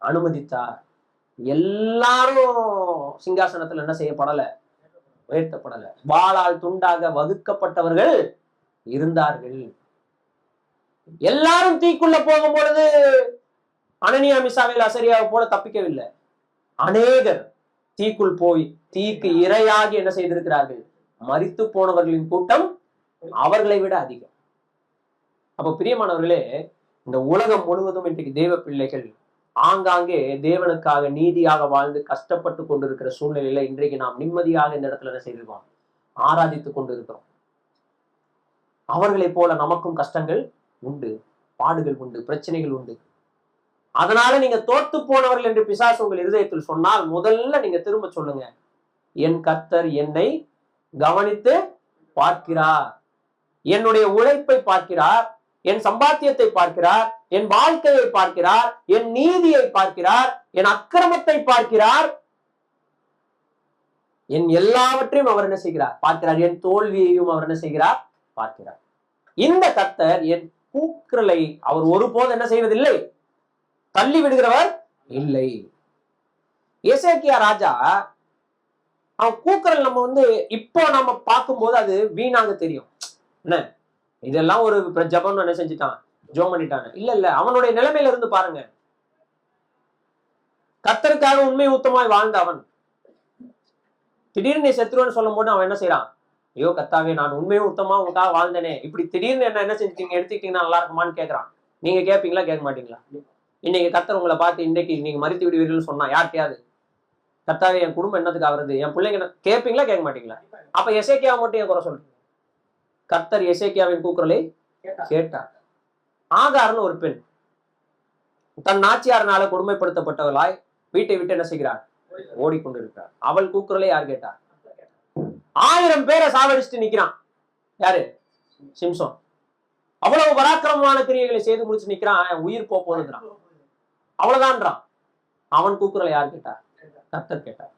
அனுமதித்தார். எல்லாரும் சிங்காசனத்தில் என்ன செய்யப்படல? உயர்த்தப்படல. வாளால் துண்டாக வகுக்கப்பட்டவர்கள் இருந்தார்கள். எல்லாரும் தீக்குள்ள போகும் பொழுது அனனியா மிசாவேல் அசரியாவை போல தப்பிக்கவில்லை. அநேகர் தீக்குள் போய் தீக்கு இரையாகி என்ன செய்திருக்கிறார்கள்? மரித்து போனவர்களின் கூட்டம் அவர்களை விட அதிகம். அப்ப பிரியமானவர்களே, இந்த உலகம் முழுவதும் இன்றைக்கு தேவ பிள்ளைகள் ஆங்காங்கே தேவனுக்காக நீதியாக வாழ்ந்து கஷ்டப்பட்டு கொண்டிருக்கிற சூழ்நிலையில இன்றைக்கு நாம் நிம்மதியாக இந்த இடத்துல என்ன செய்திருக்கோம்? ஆராதித்துக் கொண்டிருக்கிறோம். அவர்களை போல நமக்கும் கஷ்டங்கள் உண்டு, பாடுகள் உண்டு, பிரச்சனைகள் உண்டு. அதனால நீங்க தோத்து போனவர்கள் என்று பிசாசு உங்கள் இருதயத்தில் சொன்னால் முதல்ல நீங்க திரும்ப சொல்லுங்க, என் கர்த்தர் என்னை கவனித்து பார்க்கிறார், என்னுடைய உழைப்பை பார்க்கிறார், என் சம்பாத்தியத்தை பார்க்கிறார், என் வாழ்க்கையை பார்க்கிறார், என் நீதியை பார்க்கிறார், என் அக்கிரமத்தை பார்க்கிறார், என் எல்லாவற்றையும் அவர் என்ன செய்கிறார்? பார்க்கிறார். என் தோல்வியையும் அவர் என்ன செய்கிறார்? பார்க்கிறார். இந்த கர்த்தர் என் கூக்குரலை அவர் ஒருபோது என்ன செய்வதில்லை, தள்ளி விடுகிறவர் இல்லை. எசேக்கியா ராஜா அவன் கூக்குரல் நம்ம இப்போ நம்ம பார்க்கும்போது அது வீணாக தெரியும். என்ன இதெல்லாம் ஒரு ஜபம் என்ன செஞ்சுட்டான், ஜோம் பண்ணிட்டான். இல்ல அவனுடைய நிலைமையில இருந்து பாருங்க. கர்த்தருக்காக உண்மை ஊத்தமாய் வாழ்ந்த அவன் திடீர்னு நீ செத்துருவன்னு சொல்லும் போது அவன் என்ன செய்யறான்? ஐயோ கர்த்தாவே, நான் உண்மையும் உத்தமா உங்களுக்காக வாழ்ந்தனே, இப்படி திடீர்னு என்ன செஞ்சுட்டீங்க, எடுத்துக்கிட்டீங்கன்னா நல்லா இருக்குமான்னு கேட்கறான். நீங்க கேட்பீங்களா? கேட்க மாட்டீங்களா? இன்னைக்கு கர்த்தர் உங்களை பார்த்து இன்னைக்கு நீங்க மறித்து விடுவீர்கள் சொன்னா யார்கிட்டயாவது கர்த்தாவே என் குடும்பம் என்னத்துக்கு ஆகுறது, என் பிள்ளைங்க கேட்பீங்களா? கேட்க மாட்டீங்களா? அப்ப எசேக்கியாவை மட்டும் என் குறை சொல்றீங்க. கர்த்தர் எசேக்கியாவின் கூக்குரலை கேட்டார். ஆகார்னு ஒரு பெண் தன் நாச்சியாரனால கொடுமைப்படுத்தப்பட்டவளாய் வீட்டை விட்டு என்ன செய்கிறார்? ஓடிக்கொண்டிருக்கிறார். அவள் கூக்குரலை யார் கேட்டார்? 1000 பேரை சாவடிச்சுட்டு நிக்கிறான். யாரு? சிம்சோன். அவ்வளவு பராக்கிரமமான கிரியைகளை செய்து முடிச்சு நிக்கிறான். உயிர் போகுதுன்றான். அவ்வளவுதான்றான். அவன் கூக்குரலை யார் கேட்டார்? கர்த்தர் கேட்டார்.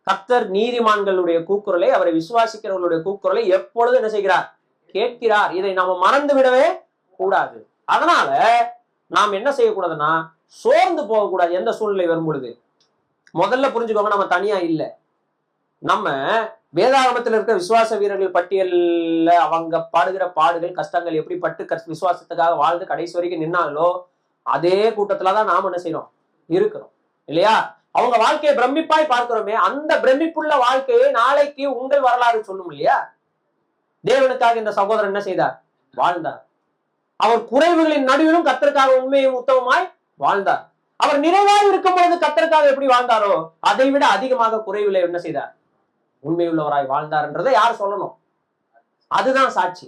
கர்த்தர் நீதிமான்களுடைய கூக்குரலை, அவரை விசுவாசிக்கிறவர்களுடைய கூக்குரலை எப்பொழுது என்ன செய்கிறார்? கேட்கிறார். இதை நாம மறந்து விடவே கூடாது. அதனால நாம் என்ன செய்யக்கூடாதுன்னா சோர்ந்து போகக்கூடாது. எந்த சூழ்நிலை வரும் பொழுது முதல்ல புரிஞ்சுக்கோங்க, நம்ம தனியா இல்லை. நம்ம வேதாகமத்தில் இருக்கிற விசுவாச வீரர்கள் பட்டியல்ல அவங்க பாடுகிற பாடுகள், கஷ்டங்கள் எப்படி பட்டு விசுவாசத்துக்காக வாழ்ந்து கடைசி வரைக்கும் நின்னாங்களோ அதே கூட்டத்துலதான் நாம என்ன செய்யறோம்? இருக்கிறோம் இல்லையா? அவங்க வாழ்க்கையை பிரமிப்பாய் பார்க்கிறோமே, அந்த பிரமிப்புள்ள வாழ்க்கையை நாளைக்கு உங்கள் வரலாறு சொல்லும் இல்லையா? தேவனுக்காக இந்த சகோதரன் என்ன செய்தார்? வாழ்ந்தார். அவர் குறைவுகளின் நடுவிலும் கர்த்தருக்காக உண்மையும் உத்தமமாய் வாழ்ந்தார். அவர் நிறைவாக இருக்கும் பொழுது கர்த்தருக்காக எப்படி வாழ்ந்தாரோ அதை விட அதிகமாக குறைவுகளை என்ன செய்தார்? உண்மையுள்ளவராய் வாழ்ந்தார் என்றதை யார் சொல்லணும்? அதுதான் சாட்சி.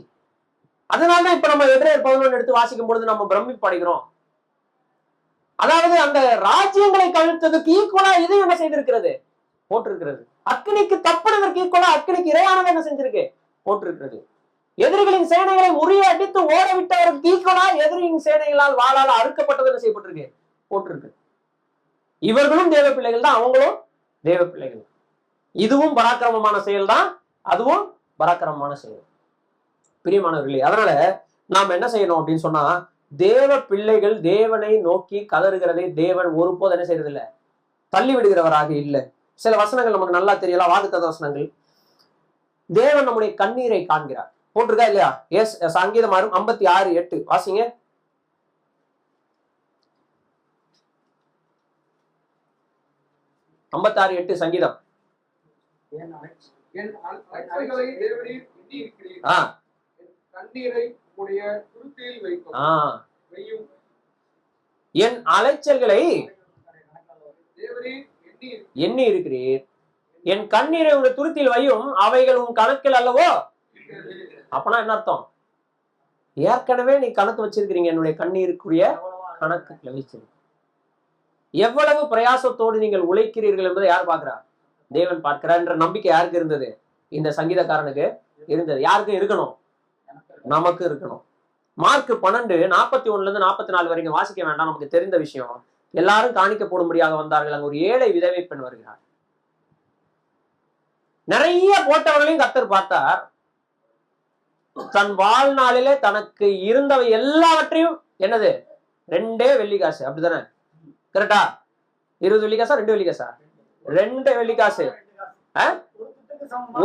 அதனாலதான் இப்ப நம்ம எபிரேயர் 11 எடுத்து வாசிக்கும் பொழுது நம்ம பிரமிப்படைகிறோம். அதாவது அந்த ராஜ்யங்களை கவிழ்த்ததுக்கு ஈக்குவலா இது என்ன செய்திருக்கிறது? போட்டிருக்கிறது. அக்கினிக்கு தப்புனதற்கு ஈக்குவலா அக்கினிக்கு இரையானது என்ன செஞ்சிருக்கு? போட்டிருக்கிறது. எதிரிகளின் சேனைகளை முறியடித்து ஓட விட்டவருக்கு ஈக்குவலா எதிரியின் சேனைகளால் வாளால் அறுக்கப்பட்டது என்ன செய்யப்பட்டிருக்கு? போட்டிருக்கு. இவர்களும் தேவ பிள்ளைகள் தான், அவங்களும் தேவ பிள்ளைகள். இதுவும் பராக்கிரமமான செயல் தான், அதுவும் பராக்கிரமமான செயல். பிரியமானவர்களே, அதனால நாம் என்ன செய்யணும் அப்படின்னு சொன்னா, தேவ பிள்ளைகள் தேவனை நோக்கி கதறுகிறதை தேவன் ஒருபோது என்ன செய்யறது இல்லை? தள்ளி விடுகிறவராக இல்லை. சில வசனங்கள் நமக்கு நல்லா தெரியலாம், வாக்குத்தத்த வசனங்கள். தேவன் நம்முடைய கண்ணீரை காண்கிறார். போட்டிருக்கா இல்லையா? எஸ், சங்கீதம் 56:8 வாசிங்க. 56:8 சங்கீதம். என் அலைச்சல்களை தேவரீர் எண்ணி இருக்கிறீர். என் கண்ணீரை உம்முடைய துருத்தியில் வையும். என் அலைச்சல்களை தேவரீர் எண்ணி இருக்கிறீர், என் கண்ணீரை உடைய துருத்தியில் வையும், அவைகள் உன் கணக்கில் அல்லவோ. அப்பனா என்ன அர்த்தம்? ஏற்கனவே நீ கணக்கு வச்சிருக்கிறீங்க, என்னுடைய கண்ணீருக்குரிய கணக்கு வச்சிருக்க. எவ்வளவு பிரயாசத்தோடு நீங்கள் உழைக்கிறீர்கள் என்பதை யார் பார்க்கிறார்? தேவன் பார்க்கிறார் என்ற நம்பிக்கை யாருக்கு இருந்தது? இந்த சங்கீதக்காரனுக்கு இருந்தது. யாருக்கு இருக்கணும்? நமக்கு இருக்கணும். மார்க் 12:41 44 வரைக்கும் வாசிக்க வேண்டாம், நமக்கு தெரிந்த விஷயம். எல்லாரும் காணிக்க போடும்படியாக வந்தார்கள். அங்க ஒரு ஏழை விதவை பெண் வருகிறார். நிறைய போட்டவர்களையும் கர்த்தர் பார்த்தார். தன் வாழ்நாளிலே தனக்கு இருந்தவை எல்லாவற்றையும் என்னது? 2 வெள்ளிக்காசு. அப்படித்தானே? கரெக்டா? 20 வெள்ளிக்காசா 2 வெள்ளிக்காசா? 2 வெள்ளிக்காசு.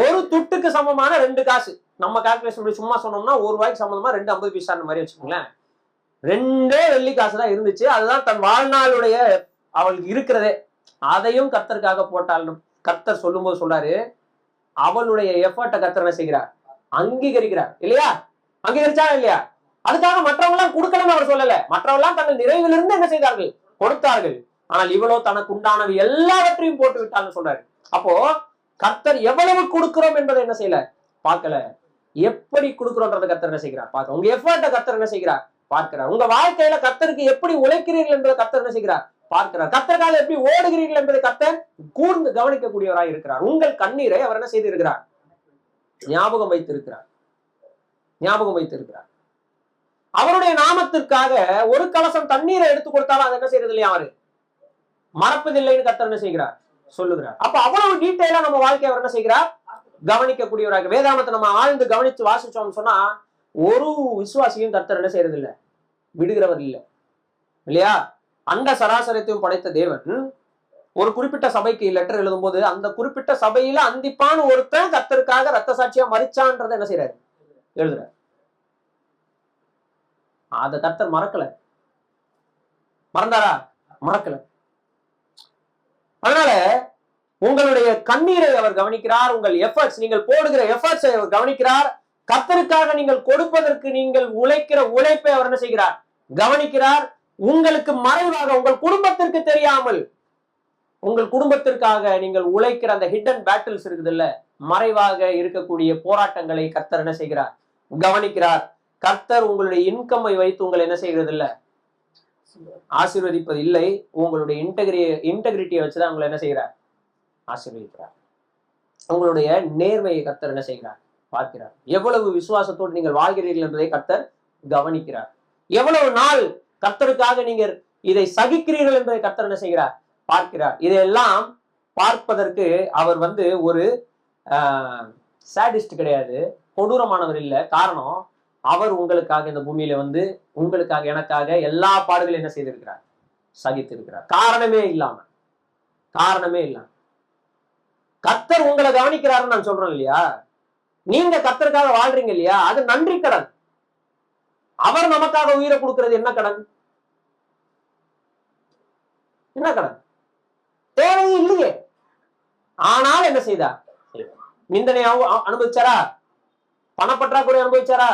ஒரு துட்டுக்கு சமமான 2 காசு. நம்ம கால்குலேஷன் சும்மா சொன்னோம்னா ₹1 சம்பந்தமா 2 50 பைசா அந்த மாதிரி வச்சுக்கோங்களேன். 2 வெள்ளிக்காசு தான் இருந்துச்சு. அதுதான் தன் வாழ்நாளுடைய அவளுக்கு இருக்கிறதே. அதையும் கர்த்தருக்காக போட்டாள். கர்த்தர் சொல்லும் போது சொல்றாரு, அவளுடைய எஃபர்ட்டை கர்த்தர் என்ன செய்கிறார்? அங்கீகரிக்கிறார். இல்லையா? அங்கீகரிச்சா இல்லையா? அதுக்காக மற்றவங்க எல்லாம் கொடுக்கலன்னு அவர் சொல்லல. மற்றவங்க எல்லாம் தங்கள் நிறைவிலிருந்து என்ன செய்தார்கள்? கொடுத்தார்கள். ஆனால் இவ்வளோ தனக்கு உண்டானது எல்லாவற்றையும் போட்டு விட்டான்னு சொல்றாரு. அப்போ கர்த்தர் எவ்வளவு கொடுக்கிறோம் என்பதை என்ன செய்யல? பார்க்கல. எப்படி கொடுக்கிறோன்றத கர்த்தர் என்ன செய்கிறார்? பார்க்க. உங்க எஃபர்ட்டை கர்த்தர் என்ன செய்கிறார்? பார்க்கிறார். உங்க வாழ்க்கையில கர்த்தருக்கு எப்படி உழைக்கிறீர்கள் என்பதை கர்த்தர் என்ன செய்கிறார்? பார்க்கிறார். கர்த்தருக்காக எப்படி ஓடுகிறீர்கள் என்பதை கர்த்தர் கூர்ந்து கவனிக்கக்கூடியவராய் இருக்கிறார். உங்கள் கண்ணீரை அவர் என்ன செய்திருக்கிறார்? ஞாபகம் வைத்திருக்கிறார். ஞாபகம் வைத்திருக்கிறார். அவருடைய நாமத்திற்காக ஒரு கலசம் தண்ணீரை எடுத்து கொடுத்தாலும் அதை என்ன செய்யறது இல்லையா? அவரு மறப்பதில்லைன்னு கர்த்தர் என்ன செய்கிறார்? சொல்லுகிறார். அப்ப அவ்வளவு டீட்டெயிலா நம்ம வாழ்க்கையை அவர் என்ன செய்கிறார்? கவனிக்கக்கூடியவராக. வேதாமத்தை நம்ம ஆழ்ந்து கவனிச்சு வாசிச்சோம்னு சொன்னா ஒரு விசுவாசியும் கர்த்தர் என்ன செய்யறது இல்லை? விடுகிறவர் இல்லை. இல்லையா? அந்த சராசரத்தையும் படைத்த தேவன் ஒரு குறிப்பிட்ட சபைக்கு லெட்டர் எழுதும் போது அந்த குறிப்பிட்ட சபையில அந்திப்பான ஒருத்தன் கர்த்தருக்காக ரத்த சாட்சியா மரிச்சான்றதை என்ன செய்யறாரு? எழுதுறாரு. அத கர்த்தர் மறக்கல. மறந்தாரா? மறக்கல. அதனால உங்களுடைய கண்ணீரை அவர் கவனிக்கிறார். உங்கள் எஃபர்ட்ஸ், நீங்கள் போடுகிற எஃபர்ட்ஸை அவர் கவனிக்கிறார். கர்த்தருக்காக நீங்கள் கொடுப்பதற்கு நீங்கள் உழைக்கிற உழைப்பை அவர் என்ன செய்கிறார்? கவனிக்கிறார். உங்களுக்கு மறைவாக, உங்கள் குடும்பத்திற்கு தெரியாமல், உங்கள் குடும்பத்திற்காக நீங்கள் உழைக்கிற அந்த ஹிடன் பேட்டில்ஸ் இருக்குது இல்ல, மறைவாக இருக்கக்கூடிய போராட்டங்களை கர்த்தர் என்ன செய்கிறார்? கவனிக்கிறார். கர்த்தர் உங்களுடைய இன்கம்மை வைத்து உங்களை என்ன செய்கிறது இல்ல? ஆசீர்வதிப்பது இல்லை. உங்களுடைய இன்டெகிரிட்டியை வச்சுதான் உங்களை என்ன செய்கிறார்? ஆசீர்வதிக்கிறார். உங்களுடைய நேர்மையை கர்த்தர் என்ன செய்கிறார்? பார்க்கிறார். எவ்வளவு விசுவாசத்தோடு நீங்கள் வாழ்கிறீர்கள் என்பதை கர்த்தர் கவனிக்கிறார். எவ்வளவு நாள் கர்த்தருக்காக நீங்கள் இதை சகிக்கிறீர்கள் என்பதை கர்த்தர் என்ன செய்கிறார்? பார்க்கிறார். இதையெல்லாம் பார்ப்பதற்கு அவர் ஒரு சாடிஸ்ட் கிடையாது, கொடூரமானவர் இல்லை. காரணம், அவர் உங்களுக்காக இந்த பூமியில உங்களுக்காக எனக்காக எல்லா பாடுகளையும் என்ன செய்திருக்கிறார்? சகித்திருக்கிறார். காரணமே இல்லாம. கர்த்தர் உங்களை கவனிக்கிறாருன்னு நான் சொல்றேன் இல்லையா? நீங்க கர்த்தருக்காக வாழ்றீங்க இல்லையா? அது நன்றி கடன். அவர் நமக்காக உயிரை கொடுக்கிறது என்ன கடன்? என்ன கடன்? தேவையே இல்லையே. ஆனால் என்ன செய்தார்? நிந்தனை அனுபவிச்சாரா? பணப்பற்றாக்குறை அனுபவிச்சாரா?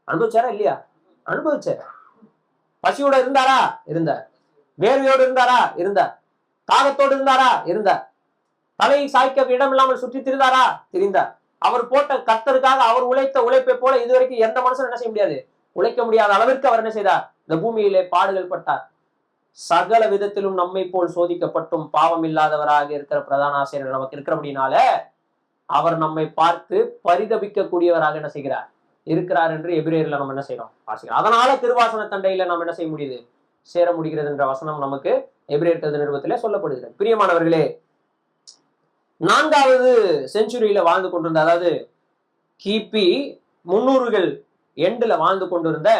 அனுபவிச்சாரா இல்லையா? அனுபவிச்சார். பசியோட இருந்தாரா? இருந்தார். வேர்வையோடு இருந்தாரா? இருந்தார். தாகத்தோடு இருந்தாரா? இருந்தார். தலையை சாய்க்க இடம் இல்லாமல் சுற்றி திரிந்தாரா? திரிந்தார். அவர் போட்ட கர்த்தருக்காக அவர் உழைத்த உழைப்பை போல இதுவரைக்கும் எந்த மனுஷன் என்ன செய்ய முடியாது? உழைக்க முடியாத அளவிற்கு அவர் என்ன செய்தார்? இந்த பூமியிலே பாடுகள் பட்டார். சகல விதத்திலும் நம்மை போல் சோதிக்கப்பட்டும் பாவம் இல்லாதவராக இருக்கிற பிரதான ஆசிரியர் நமக்கு இருக்கிறபடினால அவர் நம்மை பார்த்து பரிதபிக்க கூடியவராக என்ன செய்கிறார்? இருக்கிறார் என்று எபிரேயர்ல நம்ம என்ன செய்யறோம்? வாசிக்கிறோம். அதனால திருவாசன தண்டையில நம்ம என்ன செய்ய முடியுது? சேர முடிகிறது என்ற வசனம் நமக்கு எபிரேயர் கருத்து நிறுவத்திலே சொல்லப்படுகிறது. பிரியமானவர்களே, 4வது செஞ்சுரியில வாழ்ந்து கொண்டிருந்த, அதாவது கிபி 300கள் எண்டுல வாழ்ந்து கொண்டிருந்த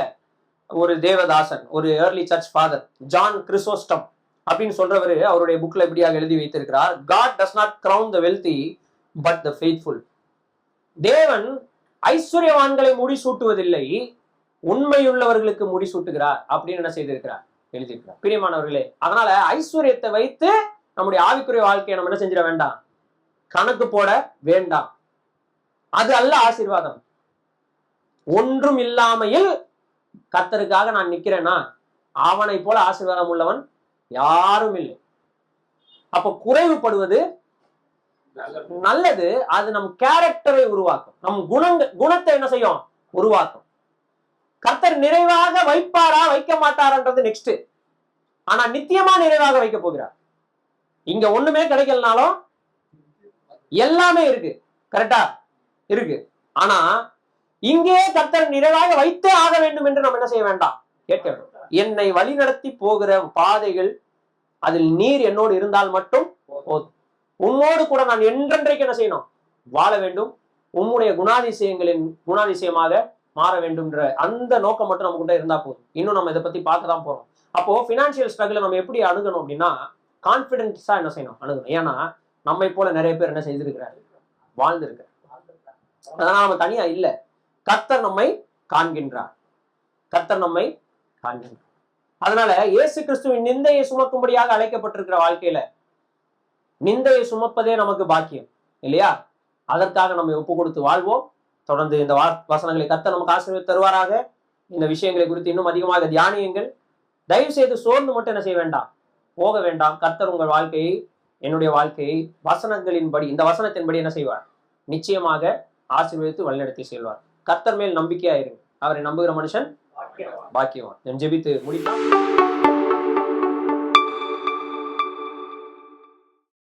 ஒரு தேவதாசன், ஒரு early search father, John Chrysostom அப்படின்னு சொல்றவரு அவருடைய புக்ல இப்படியாக எழுதி வைத்திருக்கிறார். God does not crown the wealthy but the faithful. தேவன் ஐஸ்வர்யவான்களை முடிசூட்டுவதில்லை, உண்மையுள்ளவர்களுக்கு முடிசூட்டுகிறார் அப்படின்னு என்ன செய்திருக்கிறார், எழுதியிருக்கிறார். பிரியமானவர்களே, அதனால ஐஸ்வர்யத்தை வைத்து நம்முடைய ஆவிக்குரிய வாழ்க்கையை நம்ம என்ன செஞ்சிட வேண்டாம், கணக்கு போட வேண்டாம். அது அல்ல ஆசீர்வாதம். ஒன்றும் இல்லாமையில் கர்த்தருக்காக நான் நிக்கிறேன்னா அவனை போல ஆசீர்வாதம் உள்ளவன் யாரும் இல்லை. அப்ப குறைவுபடுவது நல்லது. அது நம் கேரக்டரை உருவாக்கும், நம் குணத்தை என்ன செய்யும், உருவாக்கும். கர்த்தர் நிறைவாக வைப்பாரா வைக்க மாட்டாரான்றது நெக்ஸ்ட். ஆனா நித்தியமா நிறைவாக வைக்க போகிறார். இங்க ஒண்ணுமே கிடைக்கலனாலும் எல்லாமே இருக்கு, கரெக்டா இருக்கு. ஆனா இங்கே கர்த்தர் நிறைவாக வைத்தே ஆக வேண்டும் என்று நம்ம என்ன செய்ய வேண்டாம், கேட்க வேண்டும். என்னை வழி நடத்தி போகிற பாதைகள் அதில் நீர் என்னோடு இருந்தால் மட்டும் போதும். உம்மோடு கூட நான் என்றென்றைக்கு என்ன செய்யணும், வாழ வேண்டும். உம்முடைய குணாதிசயங்களின் குணாதிசயமாக மாற வேண்டும்ன்ற அந்த நோக்கம் மட்டும் நமக்கு இருந்தா போதும். இன்னும் நம்ம இதை பத்தி பார்க்க தான் போறோம். அப்போ பினான்சியல் ஸ்ட்ரகிள் நம்ம எப்படி அணுகணும் அப்படின்னா, கான்பிடன்ஸா என்ன செய்யணும், அணுகணும். ஏன்னா நம்மை போல நிறைய பேர் என்ன செய்திருக்கிறாரு, வாழ்ந்திருக்கிறார். அதனால நம்ம தனியா இல்ல, கர்த்தர் நம்மை காண்கின்றார், கர்த்தர் நம்மை காண்கின்றார். அதனால இயேசு கிறிஸ்துவின் நிந்தையை சுமக்கும்படியாக அழைக்கப்பட்டிருக்கிற வாழ்க்கையில நிந்தையை சுமப்பதே நமக்கு பாக்கியம் இல்லையா? அதற்காக நம்ம ஒப்பு கொடுத்து வாழ்வோம். தொடர்ந்து இந்த வசனங்களை கர்த்தர் நமக்கு ஆசீர்வாதம் தருவாராக. இந்த விஷயங்களை குறித்து இன்னும் அதிகமாக தியானியுங்கள். தயவு செய்து சோர்ந்து மட்டும் என்ன செய்ய வேண்டாம், போக வேண்டாம். கர்த்தர் உங்கள் வாழ்க்கையை, என்னுடைய வாழ்க்கையை வசனங்களின்படி, இந்த வசனத்தின்படி என்ன செய்வார், நிச்சயமாக ஆசீர்வதித்து வழிநடத்தி செல்வார். கர்த்தர் மேல் நம்பிக்கையா இருங்க. அவரை நம்புகிற மனுஷன் பாக்கியவான். ஜெபித்து முடிக்கலாம்.